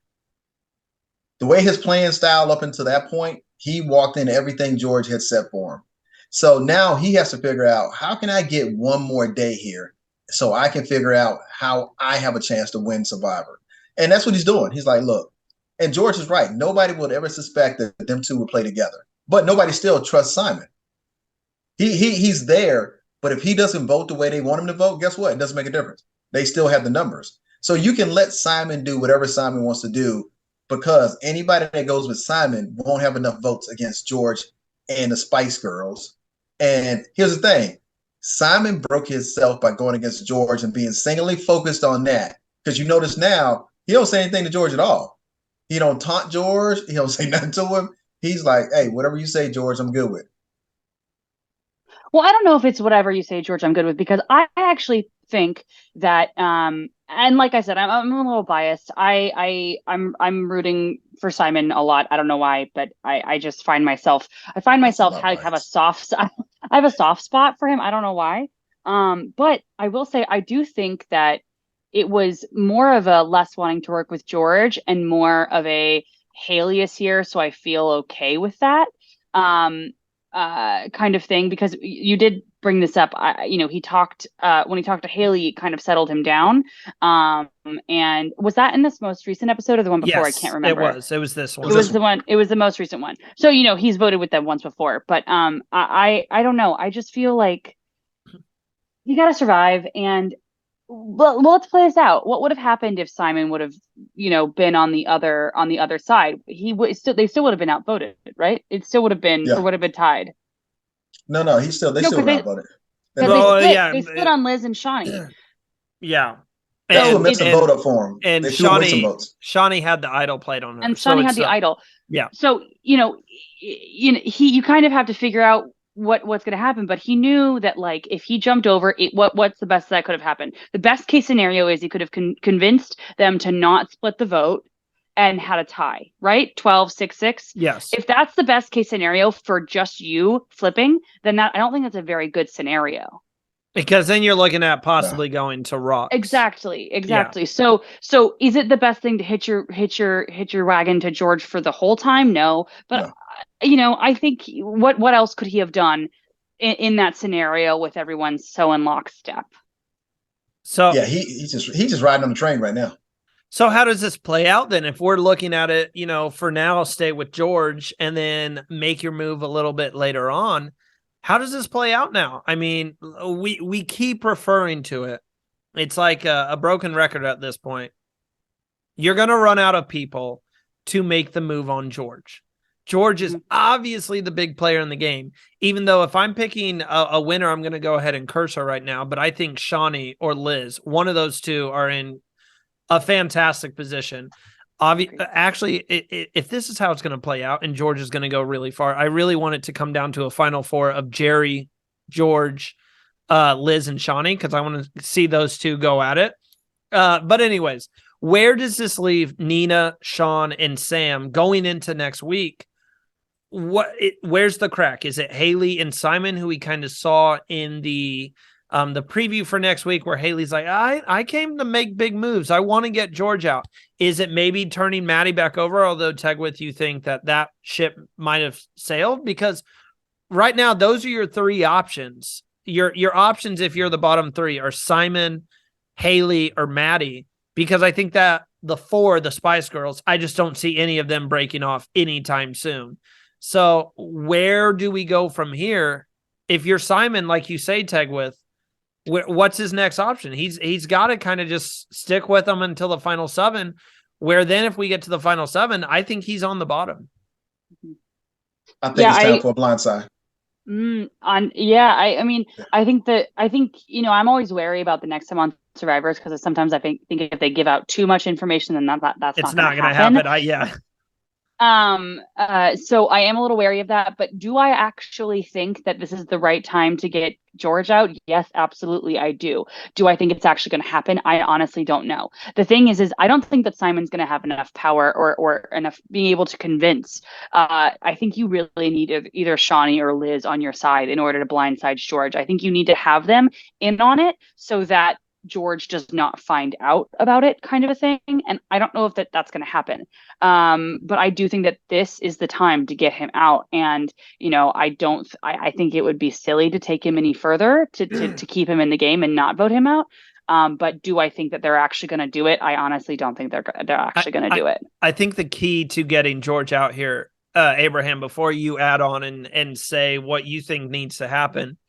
The way his playing style up until that point, he walked into everything George had set for him. So now he has to figure out, how can I get one more day here so I can figure out how I have a chance to win Survivor? And that's what he's doing. He's like, look, and George is right. Nobody would ever suspect that them two would play together. But nobody still trusts Simon. He's there, but if he doesn't vote the way they want him to vote, guess what? It doesn't make a difference. They still have the numbers. So you can let Simon do whatever Simon wants to do, because anybody that goes with Simon won't have enough votes against George and the Spice Girls. And here's the thing. Simon broke himself by going against George and being singularly focused on that. Because you notice now, he don't say anything to George at all. He don't taunt George. He don't say nothing to him. He's like, hey, whatever you say, George, I'm good with. Well, I don't know if it's whatever you say, George, I'm good with, because I actually think that, and like I said, I'm a little biased. I'm rooting for Simon a lot. I don't know why, but I just find myself have a soft I have a soft spot for him. I don't know why. But I will say I do think that it was more of a less wanting to work with George and more of a Haley is here, so I feel okay with that. Kind of thing, because you did bring this up. He talked when he talked to Haley, it kind of settled him down. And was that in this most recent episode or the one before? I can't remember. It was this one. It was the one. It was the most recent one. So he's voted with them once before, but I don't know. I just feel like you got to survive. And well, let's play this out. What would have happened if Simon would have been on the other side? They still would have been outvoted, right? It still would have been or would have been tied. No, they still would have outvoted. They split on Liz and Shawnee. Yeah. And mixed a vote up for him. And Shawnee had the idol played on her. And Shawnee had the idol. Yeah. So, you kind of have to figure out what's going to happen, but he knew that like if he jumped over it, what's the best that could have happened? The best case scenario is he could have convinced them to not split the vote and had a tie, right? 12-6-6. Yes. If that's the best case scenario for just you flipping, then I don't think that's a very good scenario. Because then you're looking at possibly going to Rock. Exactly. Yeah. So is it the best thing to hitch your wagon to George for the whole time? No, but I think what else could he have done in that scenario with everyone so in lockstep? So yeah, he's just riding on the train right now. So how does this play out then? If we're looking at it, for now, stay with George and then make your move a little bit later on. How does this play out now? I mean, we keep referring to it. It's like a broken record at this point. You're going to run out of people to make the move on George. George is obviously the big player in the game, even though if I'm picking a winner, I'm going to go ahead and curse her right now. But I think Shawnee or Liz, one of those two, are in a fantastic position. Actually, if this is how it's going to play out and George is going to go really far, I really want it to come down to a final four of Jerry, George, Liz, and Shawnee, because I want to see those two go at it. But anyways, where does this leave Nina, Sean, and Sam going into next week? Where's the crack? Is it Haley and Simon, who we kind of saw in the preview for next week, where Haley's like, I came to make big moves. I want to get George out. Is it maybe turning Maddie back over? Although Tegwith, you think that ship might have sailed? Because right now, those are your three options. Your options, if you're the bottom three, are Simon, Haley, or Maddie. Because I think that the Spice Girls, I just don't see any of them breaking off anytime soon. So where do we go from here? If you're Simon, like you say, Tegwith, what's his next option? He's got to kind of just stick with them until the final seven, where then if we get to the final seven, I think he's on the bottom. I think it's time for a blindside. I think I'm always wary about the next time on Survivors, because sometimes I think if they give out too much information, then that's it's not going to happen. So I am a little wary of that, but do I actually think that this is the right time to get George out? Yes, absolutely, I do. Do I think it's actually going to happen? I honestly don't know. The thing is I don't think that Simon's going to have enough power or enough being able to convince. I think you really need either Shawnee or Liz on your side in order to blindside George. I think you need to have them in on it so that George does not find out about it, kind of a thing. And I don't know if that's going to happen. But I do think that this is the time to get him out. And, I think it would be silly to take him any further to keep him in the game and not vote him out. But do I think that they're actually going to do it? I honestly don't think they're actually going to do it. I think the key to getting George out here, Abraham, before you add on and say what you think needs to happen,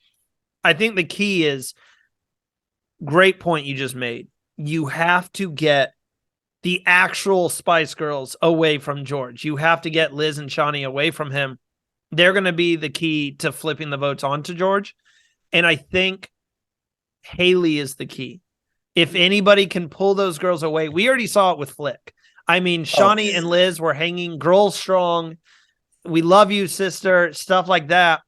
I think the key is, great point you just made. You have to get the actual Spice Girls away from George. You have to get Liz and Shawnee away from him. They're going to be the key to flipping the votes onto George. And I think Haley is the key. If anybody can pull those girls away, we already saw it with Flick. I mean, Shawnee and Liz were hanging girls strong. We love you, sister, stuff like that.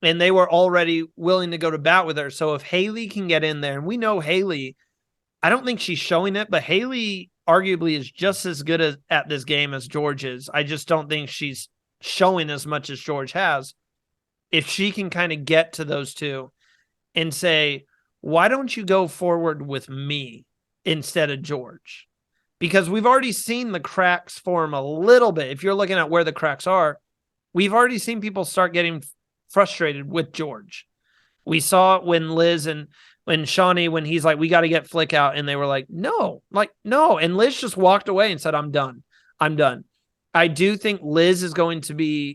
And they were already willing to go to bat with her. So if Haley can get in there, and we know Haley, I don't think she's showing it, but Haley arguably is just as good at this game as George is. I just don't think she's showing as much as George has. If she can kind of get to those two and say, why don't you go forward with me instead of George? Because we've already seen the cracks form a little bit. If you're looking at where the cracks are, we've already seen people start getting frustrated with George. We saw it when Liz and when Shawnee, when he's like, we got to get Flick out. And they were like, no. And Liz just walked away and said, I'm done. I do think Liz is going to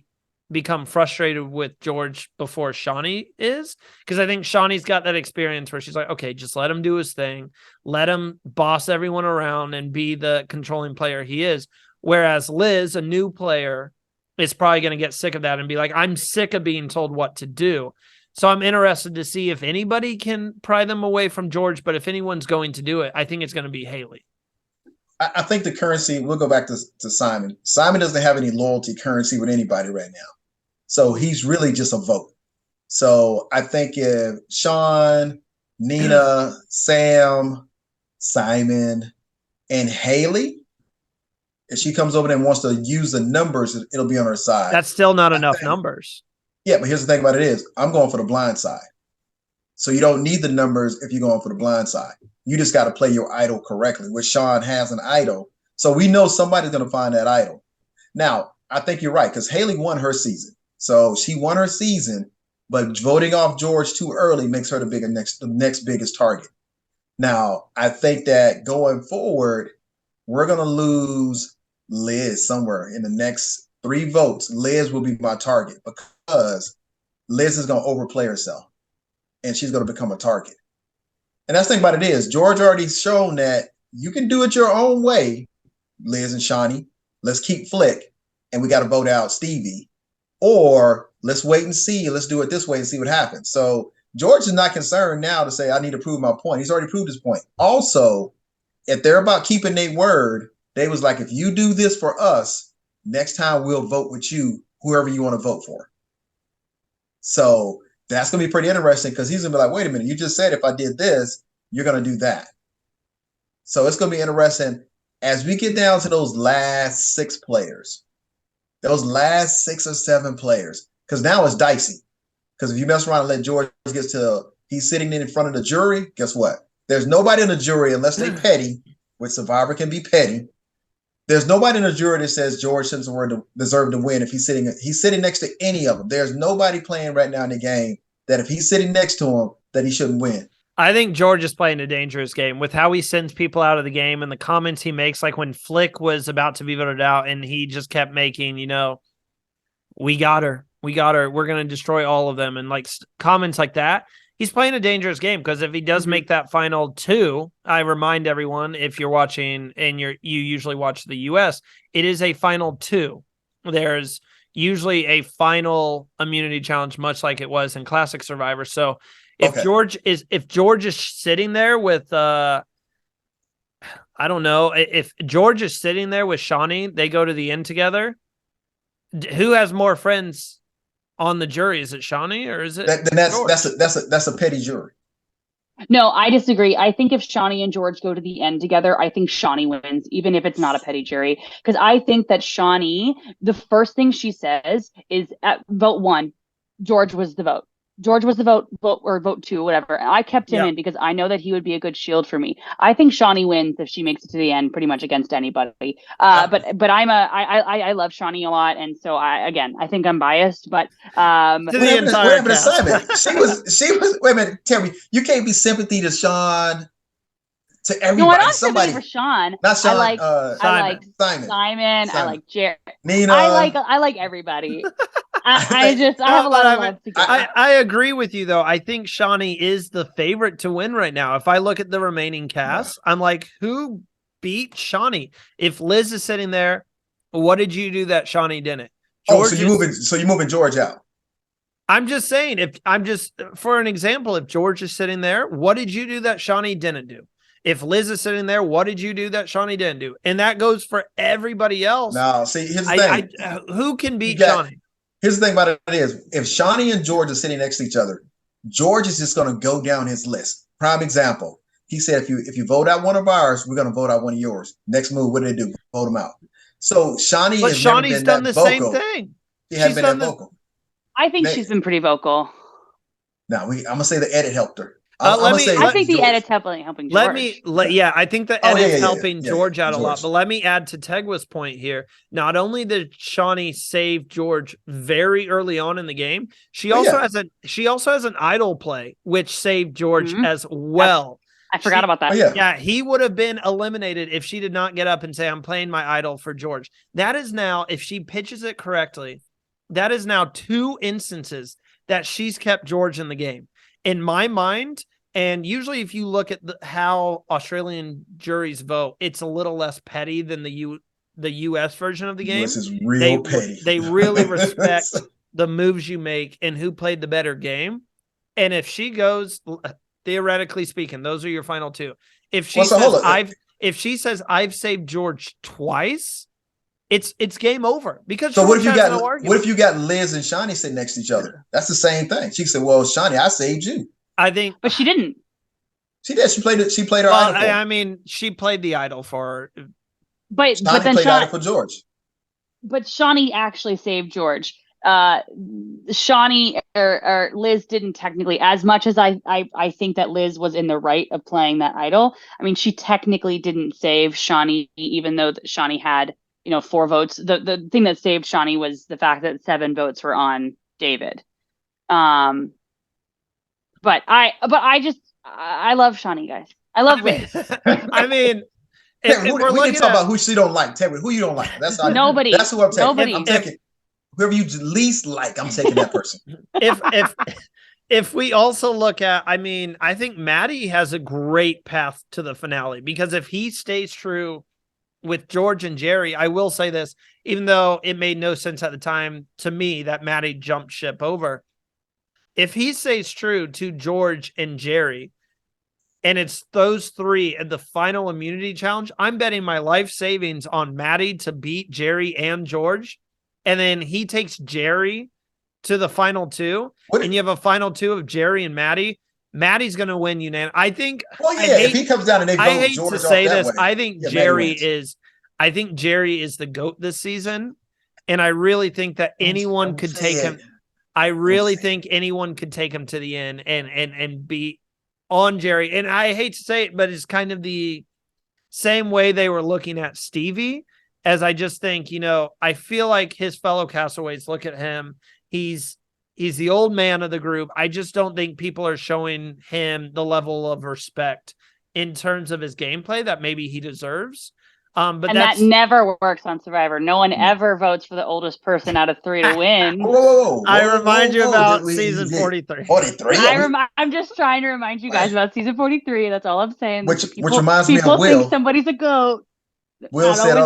become frustrated with George before Shawnee is, because I think Shawnee's got that experience where she's like, okay, just let him do his thing. Let him boss everyone around and be the controlling player he is. Whereas Liz, a new player, is probably going to get sick of that and be like, I'm sick of being told what to do. So I'm interested to see if anybody can pry them away from George, but if anyone's going to do it, I think it's going to be Haley. I think the currency, we'll go back to Simon. Simon doesn't have any loyalty currency with anybody right now. So he's really just a vote. So I think if Sean, Nina, Sam, Simon, and Haley, if she comes over there and wants to use the numbers, it'll be on her side. That's still not enough numbers. Yeah, but here's the thing about it is, I'm going for the blind side. So you don't need the numbers if you're going for the blind side. You just got to play your idol correctly, which Sean has an idol. So we know somebody's going to find that idol. Now, I think you're right, because Haley won her season. So she won her season, but voting off George too early makes her the next biggest target. Now, I think that going forward, we're going to lose Liz somewhere in the next 3 votes. Liz will be my target because Liz is going to overplay herself and she's going to become a target. And that's the thing about it is, George already shown that you can do it your own way, Liz and Shawnee. Let's keep Flick and we got to vote out Stevie. Or let's wait and see. Let's do it this way and see what happens. So George is not concerned now to say, I need to prove my point. He's already proved his point. Also, if they're about keeping their word, they was like, if you do this for us, next time we'll vote with you, whoever you want to vote for. So that's going to be pretty interesting because he's going to be like, wait a minute, you just said if I did this, you're going to do that. So it's going to be interesting as we get down to those last 6 players, those last 6 or 7 players, because now it's dicey. Because if you mess around and let George get to, he's sitting in front of the jury, guess what? There's nobody in the jury unless they petty, which Survivor can be petty. There's nobody in the jury that says George shouldn't deserve to win if he's sitting next to any of them. There's nobody playing right now in the game that if he's sitting next to him that he shouldn't win. I think George is playing a dangerous game with how he sends people out of the game and the comments he makes, like when Flick was about to be voted out and he just kept making, we got her. We're going to destroy all of them. And like comments like that. He's playing a dangerous game because if he does make that final 2, I remind everyone, if you're watching and you usually watch the US, it is a final 2. There's usually a final immunity challenge, much like it was in Classic Survivor. So if George is sitting there with I don't know, if George is sitting there with Shawnee, they go to the end together. Who has more friends on the jury? Is it Shawnee or is it? That's a petty jury. No, I disagree. I think if Shawnee and George go to the end together, I think Shawnee wins, even if it's not a petty jury. Because I think that Shawnee, the first thing she says is at vote 1, George was the vote. George was the vote 2, whatever. I kept him in because I know that he would be a good shield for me. I think Shawnee wins if she makes it to the end, pretty much against anybody. But I love Shawnee a lot, and so I think I'm biased. But to the entire assignment, she was. Wait a minute, tell me, you can't be sympathy to Sean. To everybody, no, I don't sympathy for Sean. Not Sean. I like Simon. I like Jared. Nina. I like everybody. I have a lot of love to give. I agree with you though. I think Shawnee is the favorite to win right now. If I look at the remaining cast, I'm like, who beat Shawnee? If Liz is sitting there, what did you do that Shawnee didn't? So you're moving George out. I'm just saying, for an example, if George is sitting there, what did you do that Shawnee didn't do? If Liz is sitting there, what did you do that Shawnee didn't do? And that goes for everybody else. No, see, here's the thing. Who can beat Shawnee? Here's the thing about it is, if Shawnee and George are sitting next to each other, George is just going to go down his list. Prime example. He said, if you vote out one of ours, we're going to vote out one of yours. Next move, what do they do? Vote them out. So Shawnee's done the same thing. She hasn't been that vocal. I think she's been pretty vocal. Now, I'm going to say the edit helped her. I'm gonna say I think the George. edit's helping George. I think the edit's helping yeah, George out a lot. George. But let me add to Tegwa's point here. Not only did Shawnee save George very early on in the game, she also has an idol play which saved George as well. I forgot about that. Yeah, he would have been eliminated if she did not get up and say, "I'm playing my idol for George." That is now, if she pitches it correctly, that is now 2 instances that she's kept George in the game. In my mind, and usually if you look at how Australian juries vote, it's a little less petty than the US version of the game. US is real petty. They really respect the moves you make and who played the better game. And if she goes, theoretically speaking, those are your final 2. If she says I've saved George twice, it's game over. Because so what if you got Liz and Shawnee sitting next to each other? That's the same thing. She said, "Well, Shawnee, I saved you." I think, but she didn't. She did. She played her idol. I mean, she played the idol for her. But Shawnee then played idol for George. But Shawnee actually saved George. Shawnee or Liz didn't technically, as much as I think that Liz was in the right of playing that idol. I mean, she technically didn't save Shawnee, even though Shawnee had 4 votes. The thing that saved Shawnee was the fact that 7 votes were on David. But I love Shawnee, guys. I love Liz. I mean, we can talk about who she don't like. Tell me who you don't like. That's nobody. That's who I'm taking. Nobody. I'm taking whoever you least like. I'm taking that person. If we also look at, I mean, I think Maddie has a great path to the finale, because if he stays true with George and Jerry, I will say this, even though it made no sense at the time to me that Maddie jumped ship over. If he stays true to George and Jerry, and it's those 3 at the final immunity challenge, I'm betting my life savings on Maddie to beat Jerry and George. And then he takes Jerry to the final 2, and you have a final 2 of Jerry and Maddie. Maddie's going to win unanimously. I think. Well, if he comes down and they vote, I hate George to say this. Way, I think Jerry is the GOAT this season, and I really think that anyone could take him. I really think anyone could take him to the end and be on Jerry. And I hate to say it, but it's kind of the same way they were looking at Stevie. As I just think, I feel like his fellow castaways look at him. He's the old man of the group. I just don't think people are showing him the level of respect in terms of his gameplay that maybe he deserves. But that never works on Survivor. No one ever votes for the oldest person out of 3 to win. I remind you about season 43. 43. I'm just trying to remind you guys about season 43. That's all I'm saying. Which reminds me of Will. People think somebody's a GOAT. Will said,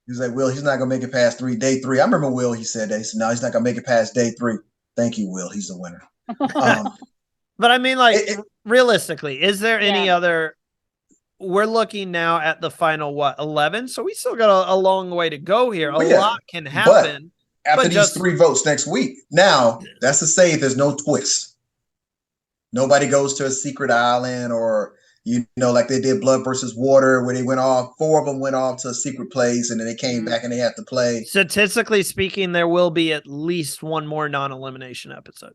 he's like, Will, he's not going to make it past day 3. I remember Will, he said that. He said, no, he's not going to make it past day 3. Thank you, Will. He's the winner. But I mean, realistically, is there any other... We're looking now at the final, 11? So we still got a long way to go here. A lot can happen. But after these 3 votes next week, now, that's to say there's no twist. Nobody goes to a secret island or... like they did Blood versus Water, where they went off, 4 of them went off to a secret place, and then they came back and they had to play. Statistically speaking, there will be at least 1 more non-elimination episode.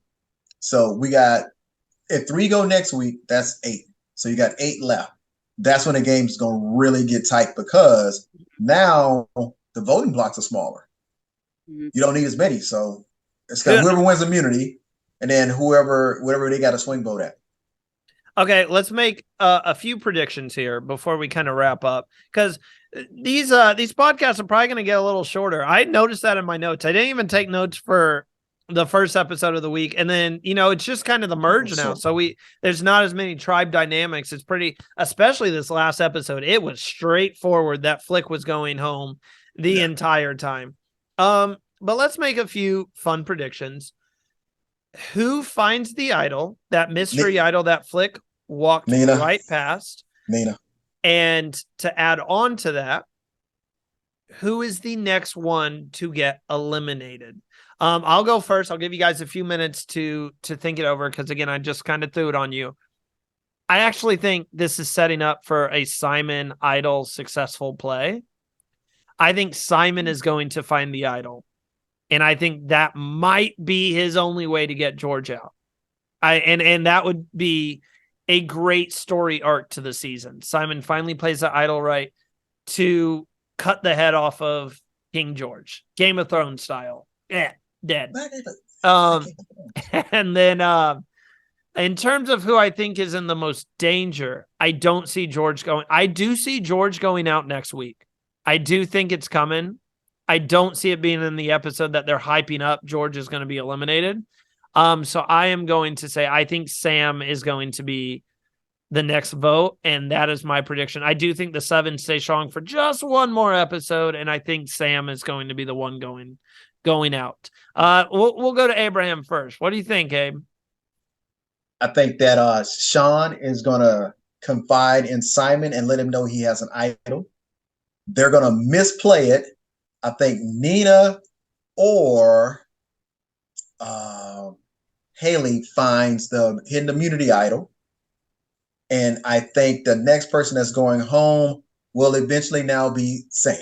So we got, if 3 go next week, that's 8. So you got 8 left. That's when the game's going to really get tight, because now the voting blocks are smaller. You don't need as many. So it's got whoever wins immunity, and then whatever they got a swing vote at. Okay, let's make a few predictions here before we kind of wrap up, because these podcasts are probably going to get a little shorter. I noticed that in my notes. I didn't even take notes for the first episode of the week, and then it's just kind of the merge now. So there's not as many tribe dynamics. It's pretty, especially this last episode. It was straightforward. That Flick was going home the entire time. But let's make a few fun predictions. Who finds the idol, that mystery idol that Flick walked right past? Nina. And to add on to that, who is the next one to get eliminated? I'll go first. I'll give you guys a few minutes to think it over, because again, I just kind of threw it on you. I actually think this is setting up for a Simon idol successful play. I think Simon is going to find the idol, and I think that might be his only way to get George out. And that would be a great story arc to the season. Simon finally plays the idol right to cut the head off of King George, Game of Thrones style. Yeah, dead. And then in terms of who I think is in the most danger, I don't see George going. I do see George going out next week. I do think it's coming. I don't see it being in the episode that they're hyping up. George is going to be eliminated. So I am going to say I think Sam is going to be the next vote, and that is my prediction. I do think the 7 stay strong for just one more episode, and I think Sam is going to be the one going out. We'll go to Abraham first. What do you think, Abe? I think that Sean is going to confide in Simon and let him know he has an idol. They're going to misplay it. I think Nina or Haley finds the hidden immunity idol. And I think the next person that's going home will eventually now be Sam.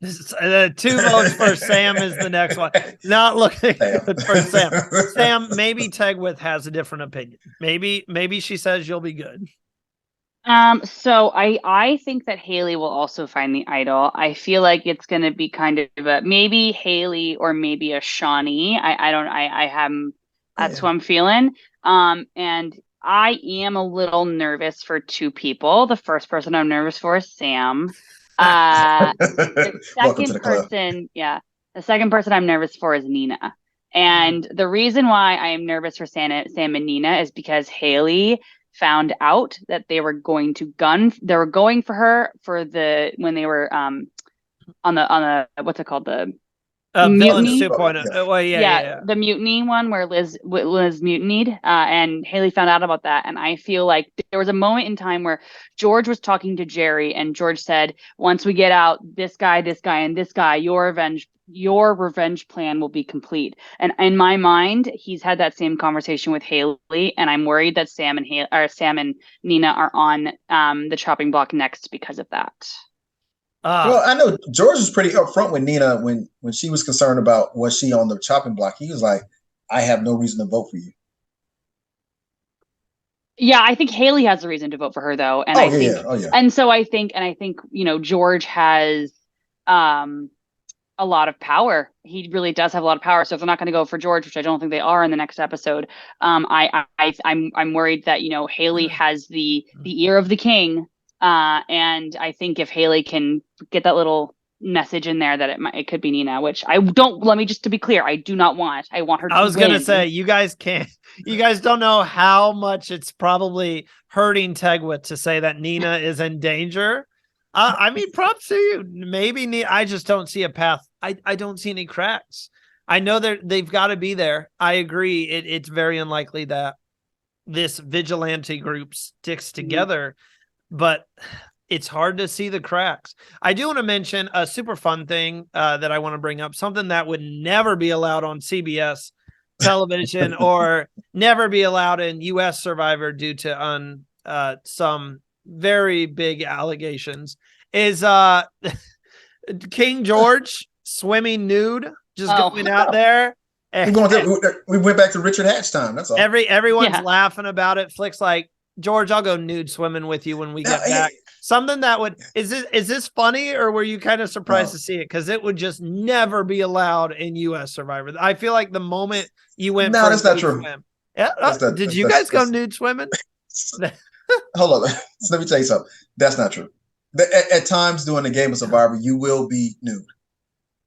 2 votes for Sam is the next one. Not looking good for Sam. Sam, maybe Tegwith has a different opinion. Maybe she says you'll be good. So I think that Haley will also find the idol. I feel like it's going to be kind of a maybe Haley or maybe a Shawnee. That's who I'm feeling. And I am a little nervous for 2 people. The first person I'm nervous for is Sam. The second person I'm nervous for is Nina. And the reason why I am nervous for Sam and Nina is because Haley found out that they were going for her when they were on the what's it called, the Villains 2.0. Well, yeah. The mutiny one where Liz mutinied, and Haley found out about that. And I feel like there was a moment in time where George was talking to Jerry, and George said, once we get out, this guy, and this guy, your revenge plan will be complete. And in my mind, he's had that same conversation with Haley, and I'm worried that Sam and Nina are on the chopping block next because of that. Well, I know George was pretty upfront with Nina when she was concerned about was she on the chopping block. He was like, I have no reason to vote for you. Yeah, I think Haley has a reason to vote for her, though. And And so I think, George has a lot of power. He really does have a lot of power. So if they're not going to go for George, which I don't think they are in the next episode, I'm worried that, Haley has the ear of the king. And I think if Haley can get that little message in there that it could be Nina, which let me just to be clear, I do not want. I want her to win. I was going to say, you guys don't know how much it's probably hurting Tegwith to say that Nina is in danger. I mean, props to you. Maybe Nina, I just don't see a path. I don't see any cracks. I know they've got to be there. I agree. It's very unlikely that this vigilante group sticks together. But it's hard to see the cracks. I do want to mention a super fun thing that I want to bring up, something that would never be allowed on CBS television or never be allowed in U.S. Survivor due to some very big allegations, is King George swimming nude, just going out there. We went back to Richard Hatch time. That's all. Everyone's laughing about it. Flick's like, George, I'll go nude swimming with you when we get back. Something that is this funny, or were you kind of surprised to see it? Because it would just never be allowed in U.S. Survivor. I feel like the moment you went, no, that's not true. Swim, did you guys go nude swimming? Hold on, let me tell you something. That's not true. At times during the game of Survivor, you will be nude.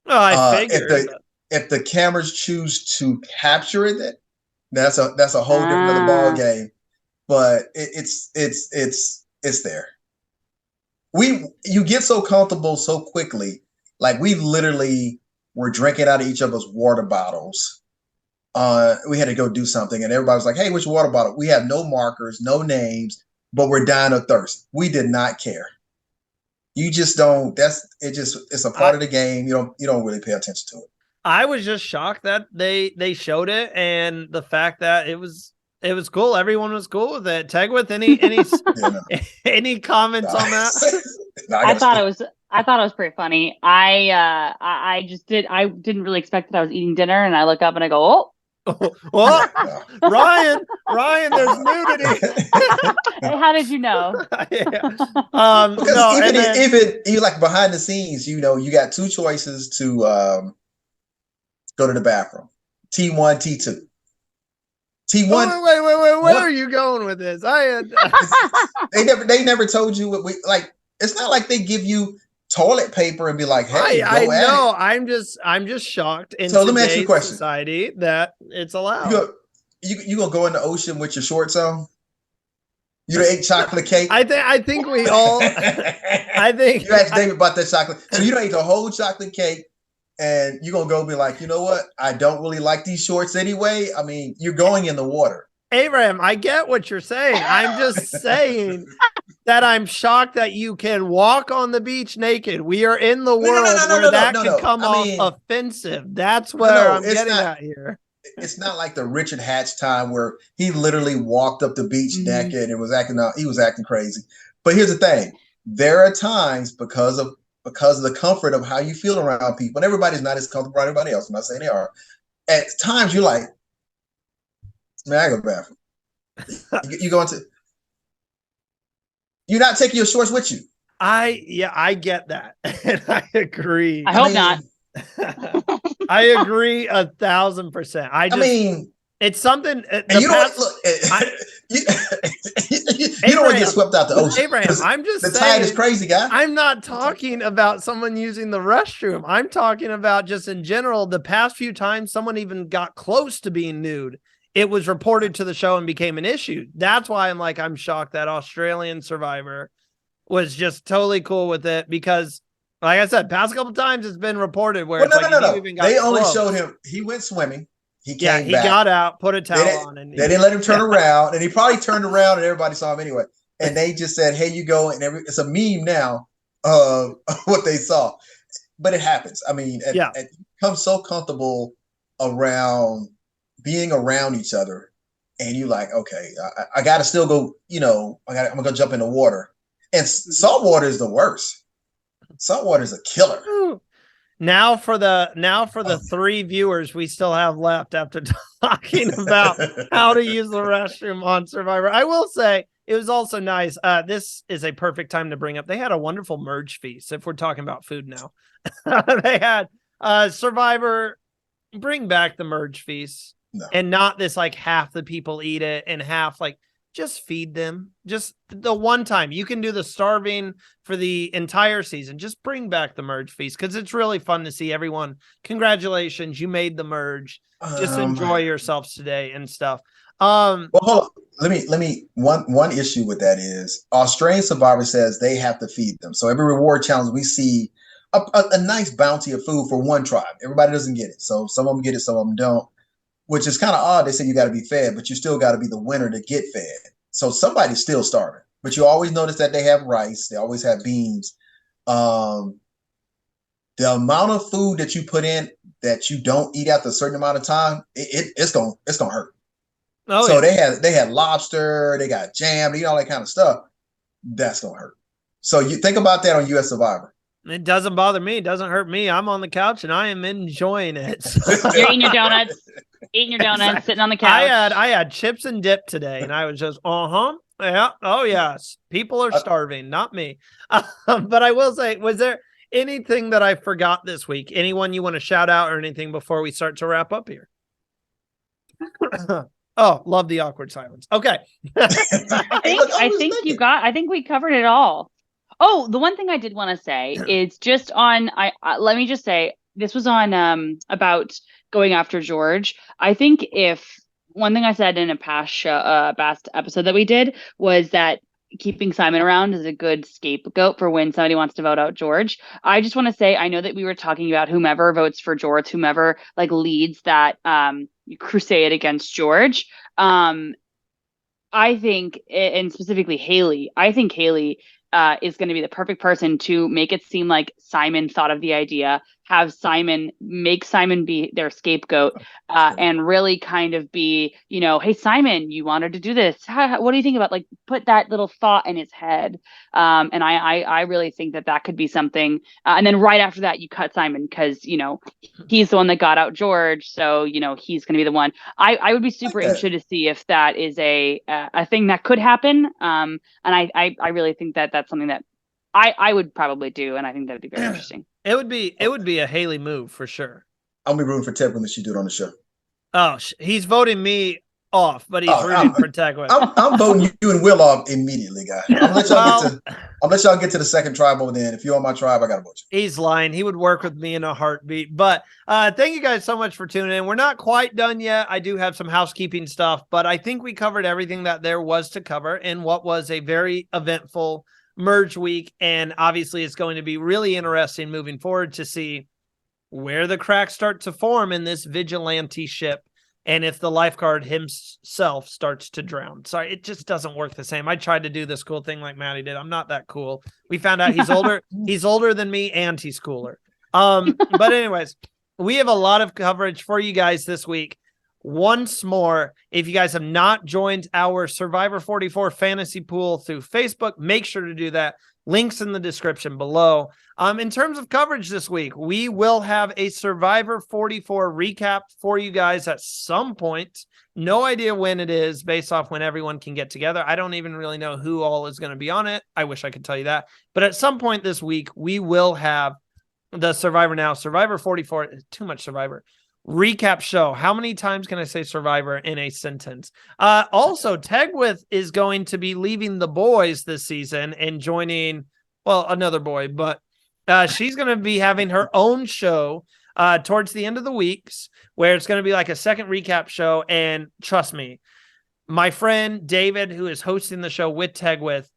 Oh, I figured. If the cameras choose to capture it, that's a whole different other ball game. But it's there. You get so comfortable so quickly. Like, we literally were drinking out of each other's water bottles. We had to go do something, and everybody was like, "Hey, which water bottle?" We have no markers, no names, but we're dying of thirst. We did not care. You just don't. It's a part of the game. You don't really pay attention to it. I was just shocked that they showed it, and the fact that it was cool. Everyone was cool with it. Tegwith, any comments on that? I thought it was pretty funny. I didn't really expect that I was eating dinner, and I look up and I go, oh, Well, Ryan, there's nudity. How did you know? Yeah. Because No, even you like behind the scenes, you got two choices to go to the bathroom. T1, T2. T1. Wait. Where are you going with this? They never told you what we like. It's not like they give you toilet paper and be like, "Hey, I go at know. it." I'm just shocked in So let me ask you a today's question. society that it's allowed. You gonna go in the ocean with your shorts on? You done ate chocolate cake? I think we all. I think you asked David about that chocolate. So you done ate the whole chocolate cake, and you're gonna go be like, you know what? I don't really like these shorts anyway. I mean, you're going in the water. Abraham, I get what you're saying. I'm just saying that I'm shocked that you can walk on the beach naked. We are in the world where that could come off offensive. That's where I'm getting at here. It's not like the Richard Hatch time where he literally walked up the beach naked and was acting crazy. But here's the thing: there are times because of the comfort of how you feel around people, and everybody's not as comfortable around everybody else. I'm not saying they are. At times you're like, man, I go to the bathroom. You go into. You're not taking your shorts with you. I get that, and I agree. I hope not. I agree 1,000%. I mean, it's something. And you don't look. You don't want to get swept out the ocean. Abraham, I'm just the saying, tide is crazy, guy. I'm not talking about someone using the restroom. I'm talking about just in general. The past few times someone even got close to being nude, it was reported to the show and became an issue. That's why I'm shocked that Australian Survivor was just totally cool with it because, like I said, past couple times it's been reported where no. They only showed him. He went swimming. He came back. Got out, put a towel on, and they didn't let him turn around, and he probably turned around, and everybody saw him anyway. And they just said, "Hey, you go," and it's a meme now of what they saw. But it happens. I mean, and you become so comfortable around being around each other, and you like, okay, I got to still go. I'm gonna jump in the water, and salt water is the worst. Salt water is a killer. Now for the 3 viewers we still have left after talking about how to use the restroom on Survivor. I will say it was also nice. This is a perfect time to bring up. They had a wonderful merge feast. If we're talking about food now, they had Survivor bring back the merge feast and not this like half the people eat it and half like. Just feed them. Just the one time. You can do the starving for the entire season. Just bring back the merge feast because it's really fun to see everyone. Congratulations, you made the merge. Just enjoy yourselves today and stuff. Well, hold on. Let me one issue with that is Australian Survivor says they have to feed them. So every reward challenge we see a nice bounty of food for one tribe. Everybody doesn't get it. So some of them get it, some of them don't. Which is kind of odd. They say you got to be fed, but you still got to be the winner to get fed. So somebody's still starving. But you always notice that they have rice. They always have beans. The amount of food that you put in that you don't eat after a certain amount of time, it's gonna hurt. Oh, so they had lobster. They got jam. All that kind of stuff. That's gonna hurt. So you think about that on U.S. Survivor. It doesn't bother me. It doesn't hurt me. I'm on the couch and I am enjoying it. You're eating your donuts. Eating your donuts, sitting on the couch. I had chips and dip today, and I was just, yeah, oh yes, people are starving, not me. But I will say, was there anything that I forgot this week? Anyone you want to shout out or anything before we start to wrap up here? Oh, love the awkward silence. Okay. I think we covered it all. Oh, the one thing I did want to say is just on. Let me just say this was on about going after George. I think if one thing I said in a past episode that we did was that keeping Simon around is a good scapegoat for when somebody wants to vote out George. I just want to say I know that we were talking about whomever votes for George, whomever like leads that crusade against George. I think, and specifically Haley, I think Haley is going to be the perfect person to make it seem like Simon thought of the idea, have make Simon be their scapegoat, and really kind of be, hey, Simon, you wanted to do this. What do you think about, like, put that little thought in his head. And I really think that could be something. And then right after that, you cut Simon because, he's the one that got out George. So, he's going to be the one. I would be super interested to see if that is a thing that could happen. And I really think that that's something that I would probably do. And I think that'd be very interesting. It would be a Haley move for sure. I'll be rooting for Ted when she do it on the show. Oh, he's voting me off, but he's rooting for Tegwith. I'm voting you and Will off immediately, guys. I'll let y'all get to the second tribal. Then, if you're on my tribe, I gotta vote you. He's lying. He would work with me in a heartbeat. But thank you guys so much for tuning in. We're not quite done yet. I do have some housekeeping stuff, but I think we covered everything that there was to cover in what was a very eventful merge week. And obviously, it's going to be really interesting moving forward to see where the cracks start to form in this vigilante ship, and if the lifeguard himself starts to drown. Sorry, it just doesn't work the same. I tried to do this cool thing like Maddie did. I'm not that cool. We found out he's older. He's older than me, and he's cooler. But anyways, we have a lot of coverage for you guys this week. Once more, if you guys have not joined our Survivor 44 fantasy pool through Facebook, make sure to do that. Links in the description below. In terms of coverage this week, we will have a Survivor 44 recap for you guys at some point. No idea when it is, based off when everyone can get together. I don't even really know who all is going to be on it. I wish I could tell you that. But at some point this week, we will have the Survivor 44. Too much Survivor recap show. How many times can I say Survivor in a sentence? Also, Tegwith is going to be leaving the boys this season and joining, well, another boy, but she's going to be having her own show towards the end of the weeks, where it's going to be like a second recap show. And trust me, my friend David, who is hosting the show with Tegwith,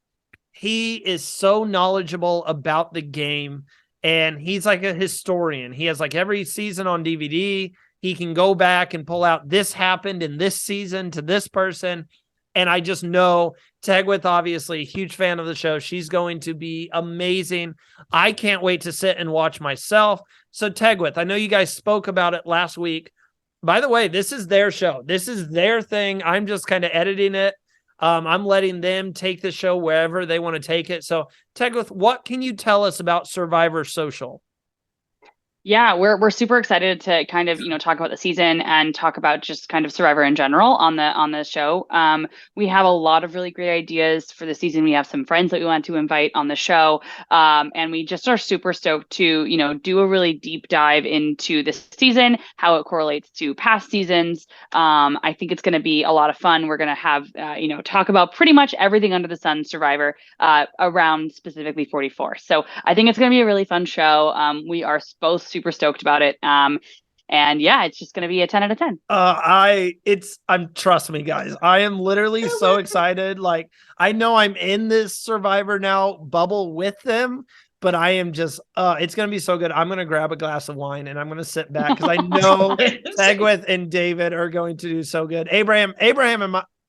he is so knowledgeable about the game. And he's like a historian. He has like every season on DVD. He can go back and pull out this happened in this season to this person. And I just know Tegwith, obviously, a huge fan of the show. She's going to be amazing. I can't wait to sit and watch myself. So Tegwith, I know you guys spoke about it last week. By the way, this is their show. This is their thing. I'm just kind of editing it. I'm letting them take the show wherever they want to take it. So, Tegwith, what can you tell us about Survivor Social? Yeah, we're super excited to kind of, talk about the season and talk about just kind of Survivor in general on the show. We have a lot of really great ideas for the season. We have some friends that we want to invite on the show. And we just are super stoked to, do a really deep dive into this season, how it correlates to past seasons. I think it's going to be a lot of fun. We're going to have, talk about pretty much everything under the sun Survivor around specifically 44. So I think it's going to be a really fun show. We are both super stoked about it. And yeah, it's just going to be a 10 out of 10. Trust me, guys, I am literally so excited. Like, I know I'm in this Survivor now bubble with them, but I am just, it's going to be so good. I'm going to grab a glass of wine and I'm going to sit back because I know Tegwith and David are going to do so good. Abraham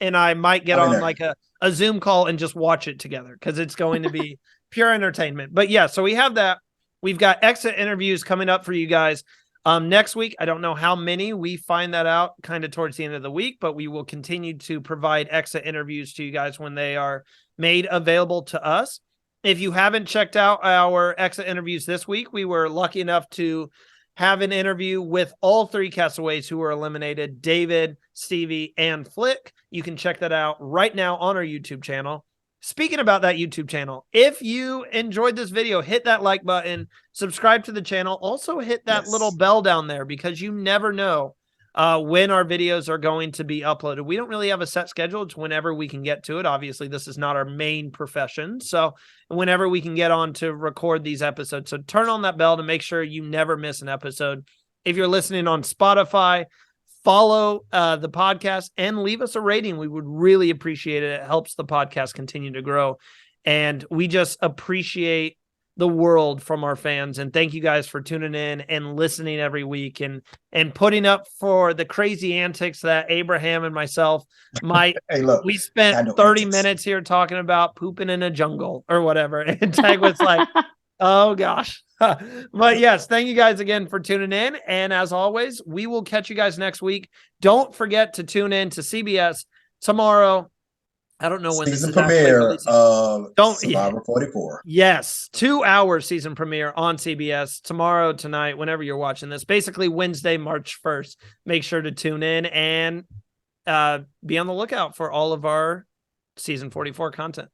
and I might get on like a Zoom call and just watch it together because it's going to be pure entertainment. But yeah, so we have that. We've got exit interviews coming up for you guys next week. I don't know how many. We find that out kind of towards the end of the week, but we will continue to provide exit interviews to you guys when they are made available to us. If you haven't checked out our exit interviews this week, we were lucky enough to have an interview with all three castaways who were eliminated, David, Stevie, and Flick. You can check that out right now on our YouTube channel. Speaking about that YouTube channel, if you enjoyed this video, hit that like button, subscribe to the channel. Also hit that little bell down there because you never know when our videos are going to be uploaded. We don't really have a set schedule. It's whenever we can get to it. Obviously, this is not our main profession. So whenever we can get on to record these episodes. So turn on that bell to make sure you never miss an episode. If you're listening on Spotify, follow the podcast and leave us a rating. We would really appreciate it. It helps the podcast continue to grow. And we just appreciate the world from our fans. And thank you guys for tuning in and listening every week and putting up for the crazy antics that Abraham and myself might. Hey, look, we spent 30 minutes here talking about pooping in a jungle or whatever. And Tag was like, oh gosh. But yes, thank you guys again for tuning in. And as always, we will catch you guys next week. Don't forget to tune in to CBS tomorrow. I don't know when season this is premiere of don't Survivor 44. Yes, 2-hour season premiere on CBS tomorrow, tonight, whenever you're watching this. Basically Wednesday, March 1st. Make sure to tune in and be on the lookout for all of our season 44 content.